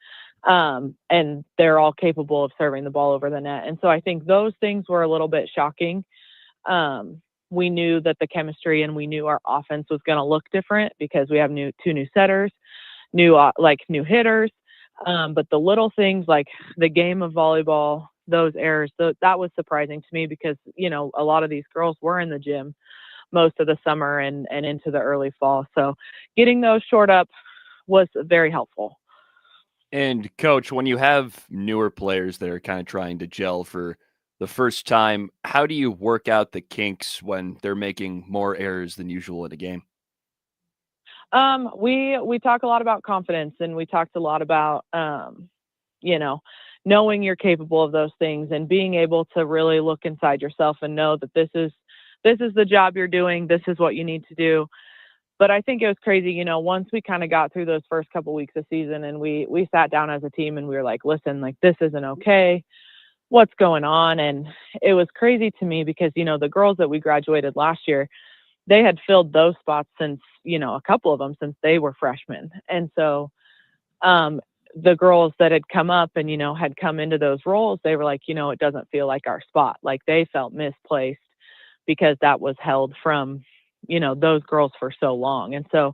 And they're all capable of serving the ball over the net. And so I think those things were a little bit shocking. We knew that the chemistry and we knew our offense was going to look different because we have two new setters, new hitters. But the little things like the game of volleyball, those errors, that was surprising to me because, a lot of these girls were in the gym most of the summer and into the early fall. So getting those shored up was very helpful. And Coach, when you have newer players that are kind of trying to gel for the first time, how do you work out the kinks when they're making more errors than usual in a game? We talk a lot about confidence, and we talked a lot about, knowing you're capable of those things and being able to really look inside yourself and know that this is the job you're doing. This is what you need to do. But I think it was crazy, once we kind of got through those first couple weeks of season and we sat down as a team and we were like, listen, like, this isn't okay. What's going on? And it was crazy to me because, the girls that we graduated last year, they had filled those spots since, a couple of them since they were freshmen. And so the girls that had come up and, had come into those roles, they were like, it doesn't feel like our spot. Like they felt misplaced because that was held from, those girls for so long. And so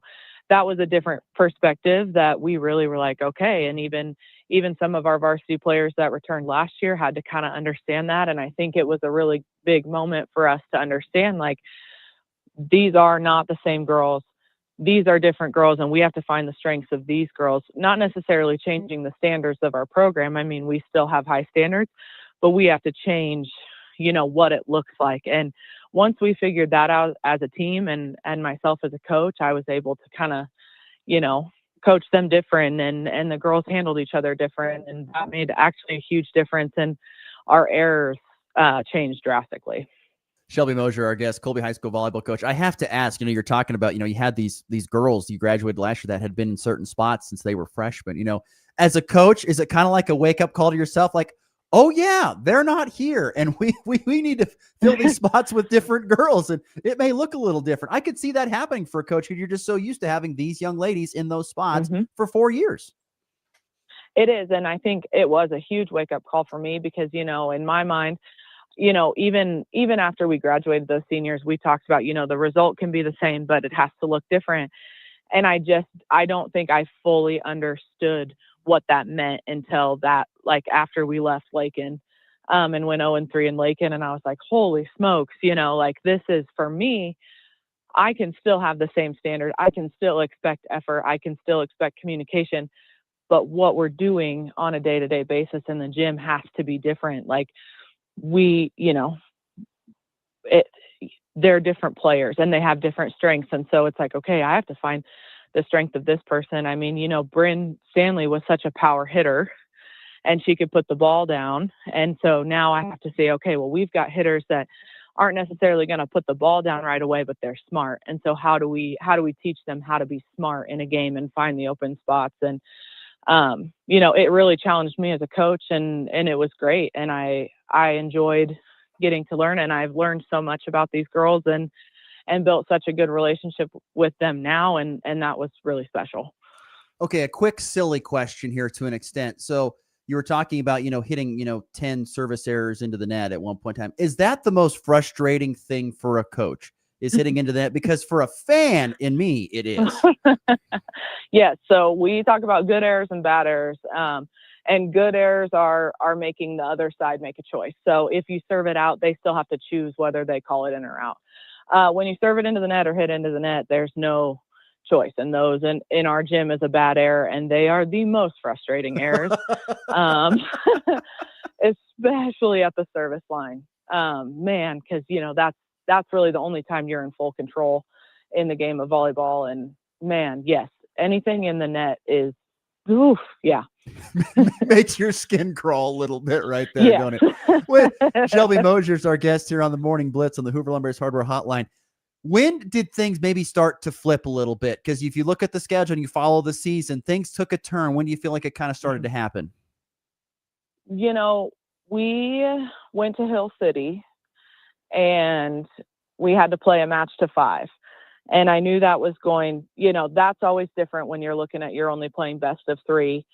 that was a different perspective that we really were like, okay. And even some of our varsity players that returned last year had to kind of understand that. And I think it was a really big moment for us to understand, like, these are not the same girls. These are different girls, and we have to find the strengths of these girls, not necessarily changing the standards of our program. I mean, we still have high standards, but we have to change, what it looks like. And once we figured that out as a team and myself as a coach, I was able to kind of, coach them different, and the girls handled each other different. And that made actually a huge difference. And our errors changed drastically. Shelby Mosier, our guest, Colby High School volleyball coach. I have to ask, you're talking about, you had these girls you graduated last year that had been in certain spots since they were freshmen. As a coach, is it kind of like a wake up call to yourself? Like, oh yeah, they're not here, and we need to fill these spots with different girls, and it may look a little different. I could see that happening for a coach who you're just so used to having these young ladies in those spots for 4 years. It is, and I think it was a huge wake up call for me because, in my mind, even after we graduated those seniors, we talked about, the result can be the same, but it has to look different. And I don't think I fully understood what that meant until that, like, after we left Lakin, and went 0-3 in Lakin. And I was like, holy smokes, like, this is, for me, I can still have the same standard. I can still expect effort. I can still expect communication, but what we're doing on a day-to-day basis in the gym has to be different. Like, they're different players and they have different strengths. And so it's like, okay, I have to find the strength of this person. I mean, Bryn Stanley was such a power hitter and she could put the ball down. And so now I have to say, okay, well, we've got hitters that aren't necessarily going to put the ball down right away, but they're smart. And so how do we teach them how to be smart in a game and find the open spots? And, it really challenged me as a coach, and it was great. And I enjoyed getting to learn, and I've learned so much about these girls and built such a good relationship with them now. And that was really special. Okay. A quick, silly question here to an extent. So you were talking about, hitting, 10 service errors into the net at one point in time. Is that the most frustrating thing for a coach, is hitting into that? Because for a fan in me, it is. Yeah. So we talk about good errors and bad errors. And good errors are making the other side make a choice. So if you serve it out, they still have to choose whether they call it in or out. When you serve it into the net or hit into the net, there's no choice. And those in our gym is a bad error, and they are the most frustrating errors. especially at the service line. Man, because, that's really the only time you're in full control in the game of volleyball. And man, yes, anything in the net is, oof, yeah. Makes your skin crawl a little bit right there, don't it? With Shelby Mosier's our guest here on the Morning Blitz on the Hoover Lumber's Hardware Hotline. When did things maybe start to flip a little bit? Because if you look at the schedule and you follow the season, things took a turn. When do you feel like it kind of started to happen? We went to Hill City and we had to play a match to 5. And I knew that was going, that's always different when you're looking at you're only playing best of 3.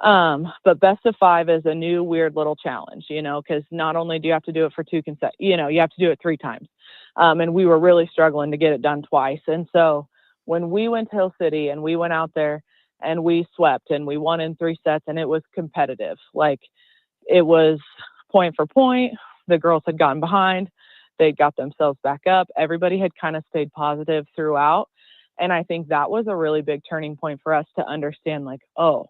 But best of 5 is a new weird little challenge, because not only do you have to do it for 2 consecutive, you have to do it 3 times. And we were really struggling to get it done twice. And so when we went to Hill City and we went out there and we swept and we won in 3 sets and it was competitive, like it was point for point. The girls had gotten behind. They got themselves back up. Everybody had kind of stayed positive throughout. And I think that was a really big turning point for us to understand, like, oh,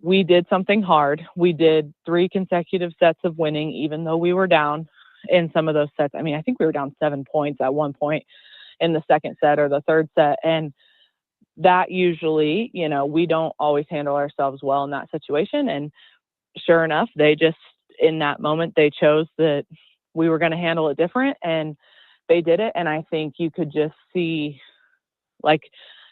we did something hard. We did 3 consecutive sets of winning, even though we were down in some of those sets. I mean, I think we were down 7 points at one point in the second set or the third set. And that usually, we don't always handle ourselves well in that situation. And sure enough, they just, in that moment, they chose that we were going to handle it different, and they did it. And I think you could just see, like,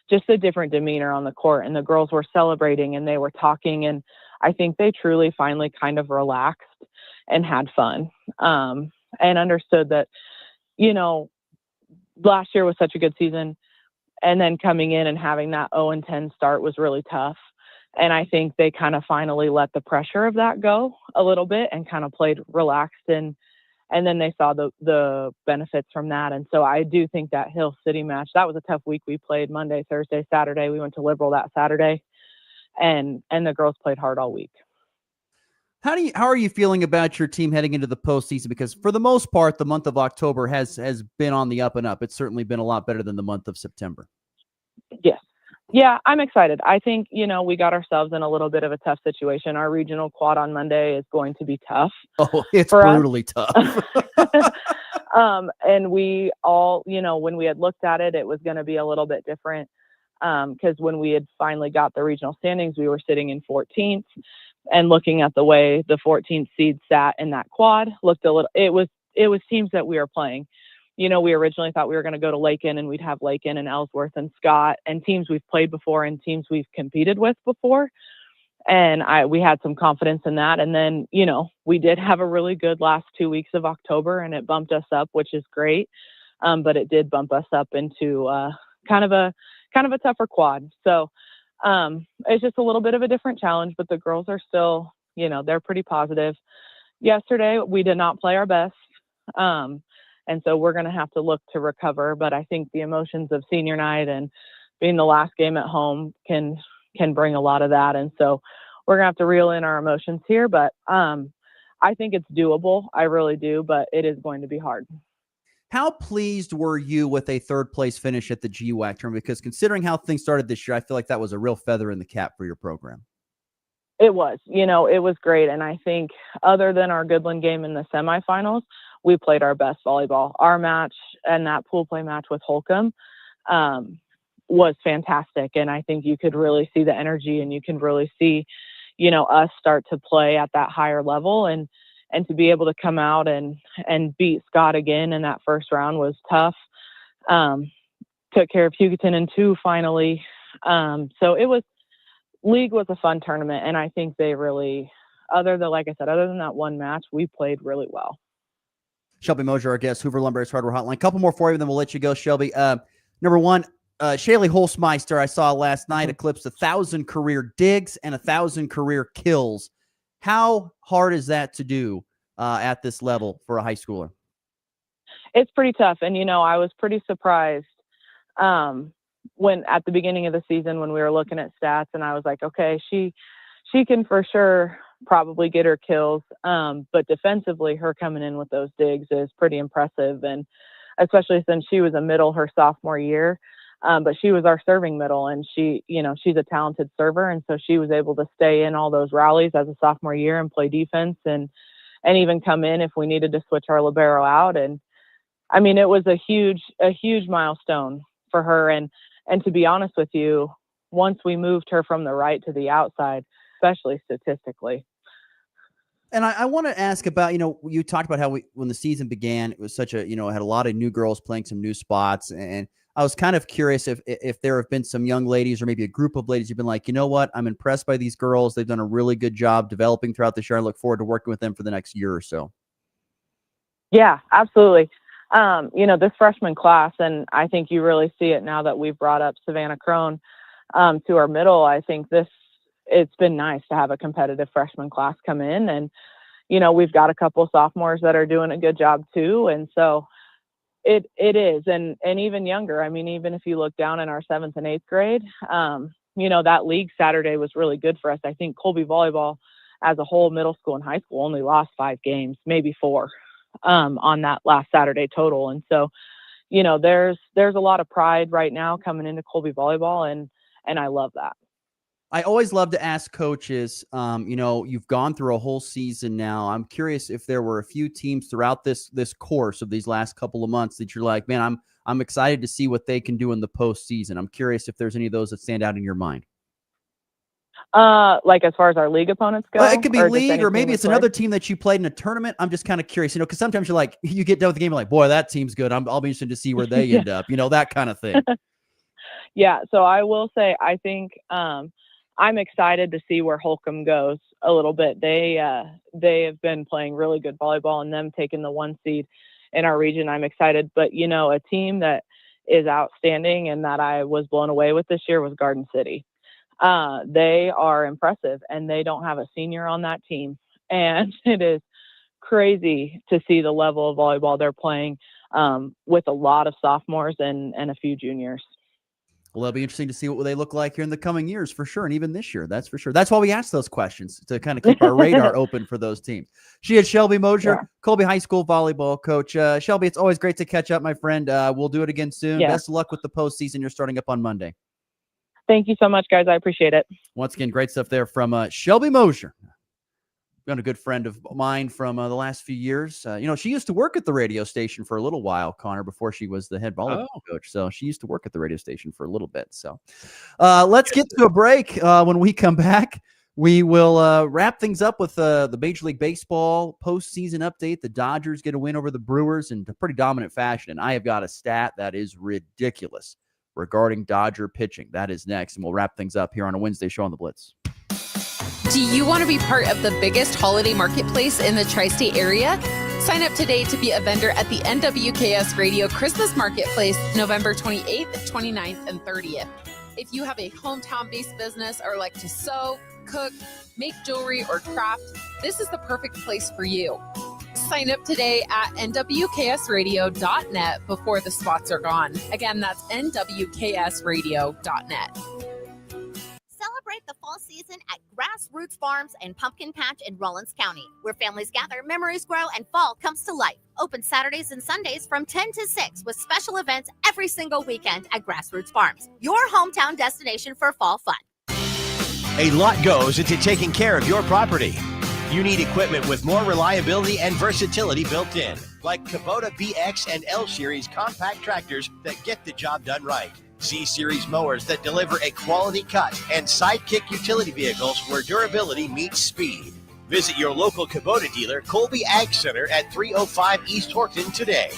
just a different demeanor on the court, and the girls were celebrating and they were talking. And I think they truly finally kind of relaxed and had fun, and understood that, last year was such a good season. And then coming in and having that 0-10 start was really tough. And I think they kind of finally let the pressure of that go a little bit and kind of played relaxed. And then they saw the benefits from that. And so I do think that Hill City match, that was a tough week. We played Monday, Thursday, Saturday. We went to Liberal that Saturday, and the girls played hard all week. How are you feeling about your team heading into the postseason? Because for the most part, the month of October has been on the up and up. It's certainly been a lot better than the month of September. Yes. Yeah, I'm excited. I think, we got ourselves in a little bit of a tough situation. Our regional quad on Monday is going to be tough. Oh, it's brutally tough. And we all, when we had looked at it, it was going to be a little bit different. Because when we had finally got the regional standings, we were sitting in 14th, and looking at the way the 14th seed sat in that quad looked a little, it was teams that we were playing. We originally thought we were going to go to Lakin, and we'd have Lakin and Ellsworth and Scott and teams we've played before and teams we've competed with before. And we had some confidence in that. And then, we did have a really good last 2 weeks of October, and it bumped us up, which is great. But it did bump us up into kind of a tougher quad. So it's just a little bit of a different challenge, but the girls are still, they're pretty positive. Yesterday, we did not play our best. And so we're going to have to look to recover. But I think the emotions of senior night and being the last game at home can bring a lot of that. And so we're going to have to reel in our emotions here. But I think it's doable. I really do. But it is going to be hard. How pleased were you with a 3rd place finish at the GWAC tournament? Because considering how things started this year, I feel like that was a real feather in the cap for your program. It was. It was great. And I think other than our Goodland game in the semifinals, we played our best volleyball. Our match and that pool play match with Holcomb was fantastic. And I think you could really see the energy, and you can really see, us start to play at that higher level, and to be able to come out and beat Scott again in that first round was tough. Took care of Hugoton in 2 finally. So league was a fun tournament. And I think they really, other than that one match, we played really well. Shelby Mosier, our guest, Hoover Lumber's Hardware Hotline. A couple more for you, then we'll let you go, Shelby. Number one, Shaylee Holzmeister, I saw last night, eclipsed 1,000 career digs and 1,000 career kills. How hard is that to do at this level for a high schooler? It's pretty tough. And, I was pretty surprised when at the beginning of the season when we were looking at stats, and I was like, okay, she can for sure probably get her kills. But defensively, her coming in with those digs is pretty impressive. And especially since she was a middle her sophomore year, but she was our serving middle, and she's a talented server. And so she was able to stay in all those rallies as a sophomore year and play defense. And even come in if we needed to switch our libero out. And I mean, it was a huge milestone for her. And to be honest with you, once we moved her from the right to the outside, especially statistically. And I want to ask about, you talked about how when the season began, it was such a, had a lot of new girls playing some new spots. And I was kind of curious if there have been some young ladies or maybe a group of ladies you've been like, you know what, I'm impressed by these girls. They've done a really good job developing throughout this year. I look forward to working with them for the next year or so. Yeah, absolutely. This freshman class, and I think you really see it now that we've brought up Savannah Crone to our middle. I think it's been nice to have a competitive freshman class come in, and we've got a couple of sophomores that are doing a good job too. And so it is, and even younger. I mean, even if you look down in our 7th and 8th grade, that league Saturday was really good for us. I think Colby volleyball as a whole, middle school and high school, only lost 5 games, maybe 4 on that last Saturday total. And so, there's a lot of pride right now coming into Colby volleyball, and I love that. I always love to ask coaches, you've gone through a whole season now. I'm curious if there were a few teams throughout this course of these last couple of months that you're like, man, I'm excited to see what they can do in the postseason. I'm curious if there's any of those that stand out in your mind. Like as far as our league opponents go? It could be league, or maybe it's another team that you played in a tournament. I'm just kind of curious, because sometimes you get done with the game, you're like, boy, that team's good. I'll be interested to see where they end up, that kind of thing. Yeah. So I will say, I think I'm excited to see where Holcomb goes a little bit. They have been playing really good volleyball, and them taking the 1 seed in our region. I'm excited. But, a team that is outstanding and that I was blown away with this year was Garden City. They are impressive, and they don't have a senior on that team. And it is crazy to see the level of volleyball they're playing with a lot of sophomores and a few juniors. Well, it'll be interesting to see what they look like here in the coming years, for sure, and even this year, that's for sure. That's why we ask those questions, to kind of keep our radar open for those teams. She is Shelby Mosier, Colby High School volleyball coach. Shelby, it's always great to catch up, my friend. We'll do it again soon. Yeah. Best of luck with the postseason. You're starting up on Monday. Thank you so much, guys. I appreciate it. Once again, great stuff there from Shelby Mosier. Been a good friend of mine from the last few years. She used to work at the radio station for a little while, Connor, before she was the head volleyball coach. So she used to work at the radio station for a little bit. So let's get to a break. When we come back, we will wrap things up with the Major League Baseball postseason update. The Dodgers get a win over the Brewers in a pretty dominant fashion. And I have got a stat that is ridiculous regarding Dodger pitching. That is next. And we'll wrap things up here on a Wednesday show on the Blitz. Do you want to be part of the biggest holiday marketplace in the tri-state area? Sign up today to be a vendor at the NWKS Radio Christmas Marketplace, November 28th, 29th, and 30th. If you have a hometown-based business or like to sew, cook, make jewelry, or craft, this is the perfect place for you. Sign up today at nwksradio.net before the spots are gone. Again, that's nwksradio.net. Celebrate the fall season at Grassroots Farms and Pumpkin Patch in Rollins County, where families gather, memories grow, and fall comes to life. Open Saturdays and Sundays from 10 to 6 with special events every single weekend at Grassroots Farms, your hometown destination for fall fun. A lot goes into taking care of your property. You need equipment with more reliability and versatility built in, like Kubota BX and L Series compact tractors that get the job done right. Z-Series mowers that deliver a quality cut, and Sidekick utility vehicles where durability meets speed. Visit your local Kubota dealer, Colby Ag Center at 305 East Horton today.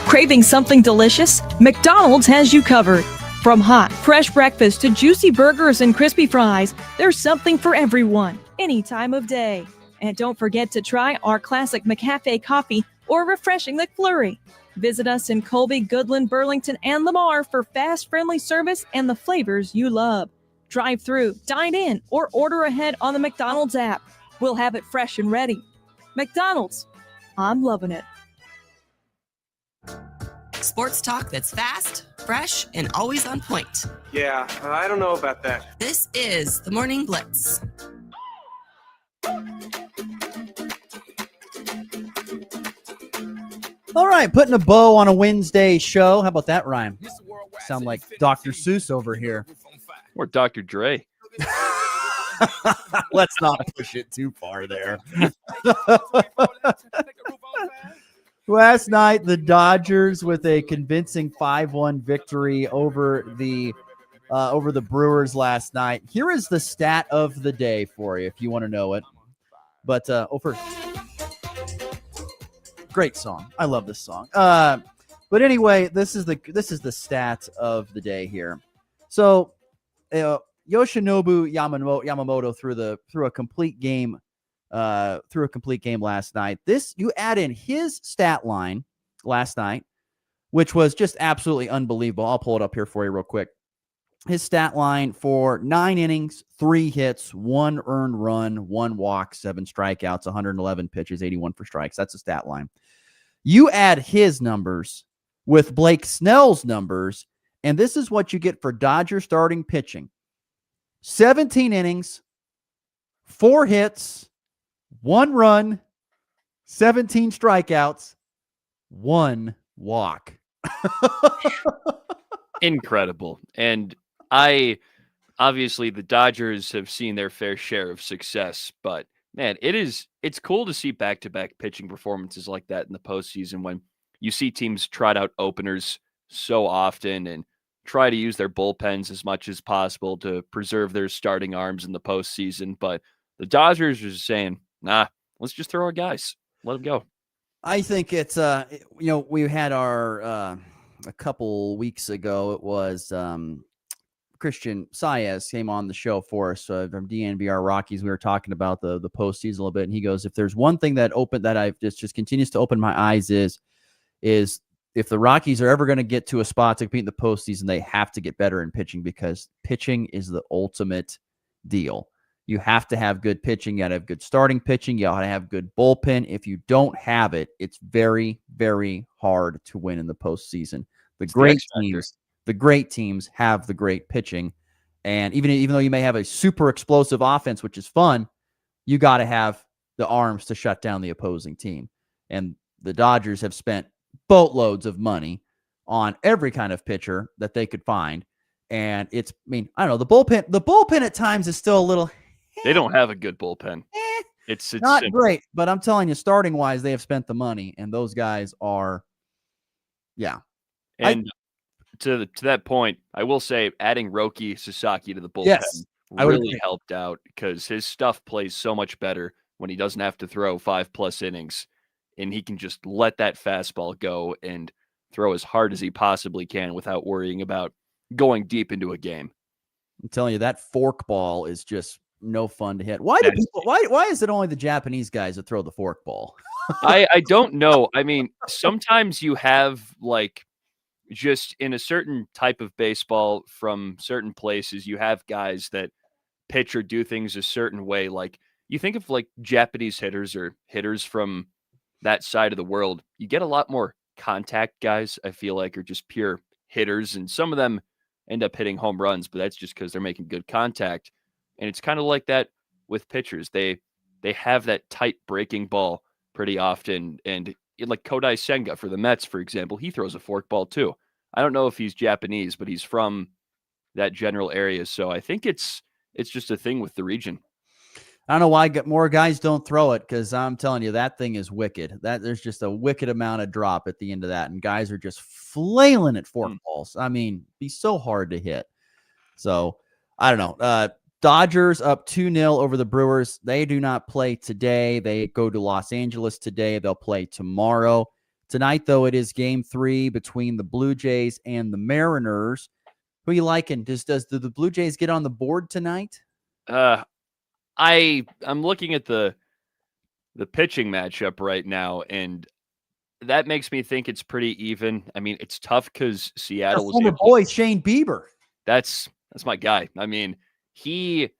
Craving something delicious? McDonald's has you covered. From hot, fresh breakfast to juicy burgers and crispy fries, there's something for everyone, any time of day. And don't forget to try our classic McCafe coffee or refreshing McFlurry. Visit us in Colby, Goodland, Burlington, and Lamar for fast, friendly service and the flavors you love. Drive through, dine in, or order ahead on the McDonald's app. We'll have it fresh and ready. McDonald's. I'm loving it. Sports talk that's fast, fresh, and always on point. Yeah, I don't know about that. This is the Morning Blitz. All right, putting a bow on a Wednesday show. How about that rhyme? Sound like Dr. Seuss over here. Or Dr. Dre. Let's not push it too far there. Last night, the Dodgers with a convincing 5-1 victory over the Brewers last night. Here is the stat of the day for you if you want to know it. But first, great song. I love this song. But anyway, this is the stat of the day here. So Yoshinobu Yamamoto threw a complete game last night. You add in his stat line last night, which was just absolutely unbelievable. I'll pull it up here for you real quick. His stat line for 9 innings, 3 hits, 1 earned run, 1 walk, 7 strikeouts, 111 pitches, 81 for strikes. That's a stat line. You add his numbers with Blake Snell's numbers, and this is what you get for Dodger starting pitching. 17 innings, 4 hits, 1 run, 17 strikeouts, 1 walk. Incredible. And obviously the Dodgers have seen their fair share of success, but man, it's cool to see back-to-back pitching performances like that in the postseason when you see teams trot out openers so often and try to use their bullpens as much as possible to preserve their starting arms in the postseason. But the Dodgers are just saying, nah, let's just throw our guys. Let them go. I think it's, we had our, a couple weeks ago, it was Christian Saez came on the show for us from DNVR Rockies. We were talking about the postseason a little bit, and he goes, if there's one thing that I've just continues to open my eyes is if the Rockies are ever going to get to a spot to compete in the postseason, they have to get better in pitching because pitching is the ultimate deal. You have to have good pitching. You got to have good starting pitching. You got to have good bullpen. If you don't have it, it's very, very hard to win in the postseason. The great teams have the great pitching. And even though you may have a super explosive offense, which is fun, you got to have the arms to shut down the opposing team. And the Dodgers have spent boatloads of money on every kind of pitcher that they could find. And I don't know, the bullpen at times is still a little. They don't have a good bullpen. It's not simple. Great, but I'm telling you, starting wise, they have spent the money, and those guys are, yeah. And to that point, I will say adding Roki Sasaki to the bullpen really helped out because his stuff plays so much better when he doesn't have to throw 5+ innings, and he can just let that fastball go and throw as hard as he possibly can without worrying about going deep into a game. I'm telling you, that fork ball is just no fun to hit. Why is it only the Japanese guys that throw the fork ball? I don't know. I mean, sometimes you have just in a certain type of baseball from certain places, you have guys that pitch or do things a certain way. Like you think of Japanese hitters or hitters from that side of the world, you get a lot more contact guys, I feel like, are just pure hitters. And some of them end up hitting home runs, but that's just because they're making good contact. And it's kind of like that with pitchers. They have that tight breaking ball pretty often. And like Kodai Senga for the Mets, for example, he throws a fork ball too. I don't know if he's Japanese, but he's from that general area. So I think it's just a thing with the region. I don't know why more guys don't throw it because I'm telling you, that thing is wicked. There's just a wicked amount of drop at the end of that. And guys are just flailing at fork balls. I mean, be so hard to hit. So I don't know. Dodgers up 2-0 over the Brewers. They do not play today. They go to Los Angeles today. They'll play tomorrow. Tonight, though, it is Game 3 between the Blue Jays and the Mariners. Who are you liking? Do the Blue Jays get on the board tonight? I'm looking at the pitching matchup right now, and that makes me think it's pretty even. I mean, it's tough because Seattle was former boy Shane Bieber. That's my guy. I mean, he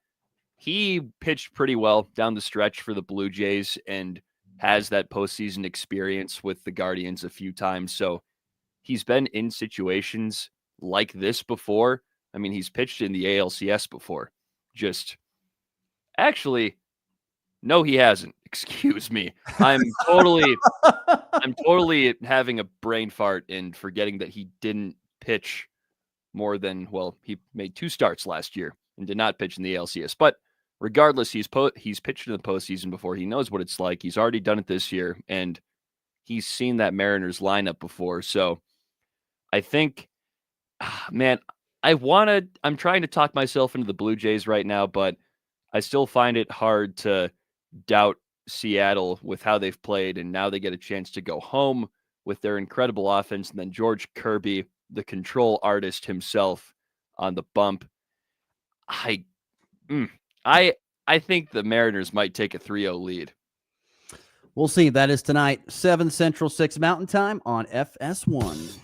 pitched pretty well down the stretch for the Blue Jays and has that postseason experience with the Guardians a few times. So he's been in situations like this before. I mean, he's pitched in the ALCS before. Actually, no, he hasn't. Excuse me. I'm totally having a brain fart and forgetting that he didn't pitch more than, well, he made 2 starts last year and did not pitch in the ALCS. But regardless, he's pitched in the postseason before. He knows what it's like. He's already done it this year, and he's seen that Mariners lineup before. So I think, man, I'm trying to talk myself into the Blue Jays right now, but I still find it hard to doubt Seattle with how they've played, and now they get a chance to go home with their incredible offense, and then George Kirby, the control artist himself, on the bump. I think the Mariners might take a 3-0 lead. We'll see. That is tonight, 7 Central, 6 Mountain Time on FS1.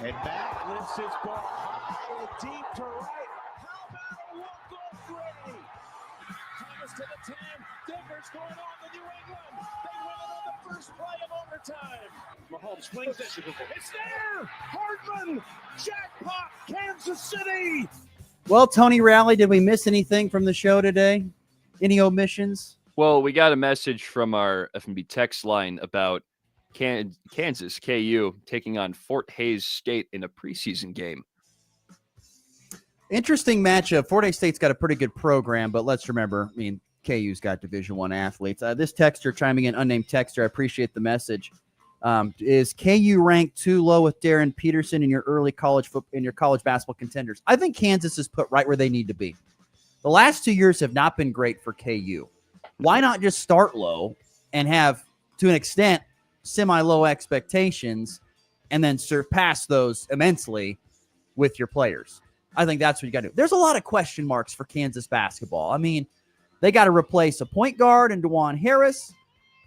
And back lifts his ball high and deep to right. How about a walk-off Gray? Thomas to the 10. Denver's going on to New England. They win it on the first play of overtime. Mahomes swings it. It's there. Hardman. Jackpot. Kansas City. Well, Tony Rowley, did we miss anything from the show today? Any omissions? Well, we got a message from our FNB text line about Kansas, KU, taking on Fort Hays State in a preseason game. Interesting matchup. Fort Hays State's got a pretty good program, but let's remember, KU's got Division I athletes. This texter chiming in, unnamed texter, I appreciate the message. Is KU ranked too low with Darren Peterson in your early college basketball contenders? I think Kansas is put right where they need to be. The last 2 years have not been great for KU. Why not just start low and have, to an extent, semi-low expectations and then surpass those immensely with your players? I think that's what you got to do. There's a lot of question marks for Kansas basketball. They got to replace a point guard and DeJuan Harris.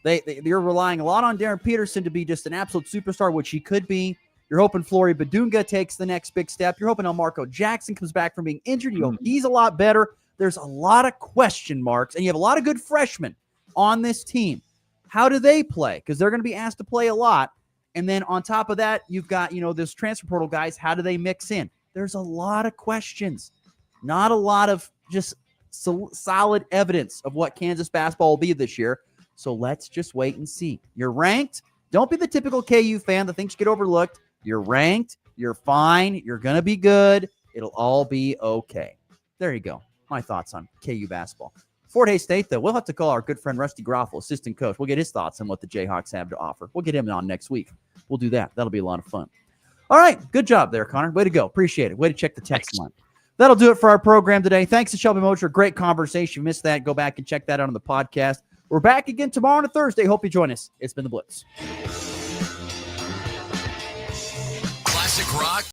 They're relying a lot on Darren Peterson to be just an absolute superstar, which he could be. You're hoping Flory Badunga takes the next big step. You're hoping Elmarco Jackson comes back from being injured. You hope he's a lot better. There's a lot of question marks, and you have a lot of good freshmen on this team. How do they play? Because they're going to be asked to play a lot. And then on top of that, you've got, those transfer portal guys. How do they mix in? There's a lot of questions. Not a lot of just solid evidence of what Kansas basketball will be this year. So let's just wait and see. You're ranked. Don't be the typical KU fan that thinks you get overlooked. You're ranked. You're fine. You're going to be good. It'll all be okay. There you go. My thoughts on KU basketball. Fort Hays State, though, we'll have to call our good friend Rusty Groffel, assistant coach. We'll get his thoughts on what the Jayhawks have to offer. We'll get him on next week. We'll do that. That'll be a lot of fun. All right. Good job there, Connor. Way to go. Appreciate it. Way to check the text line. That'll do it for our program today. Thanks to Shelby Moser. Great conversation. If you missed that, go back and check that out on the podcast. We're back again tomorrow on a Thursday. Hope you join us. It's been the Blitz. Classic rock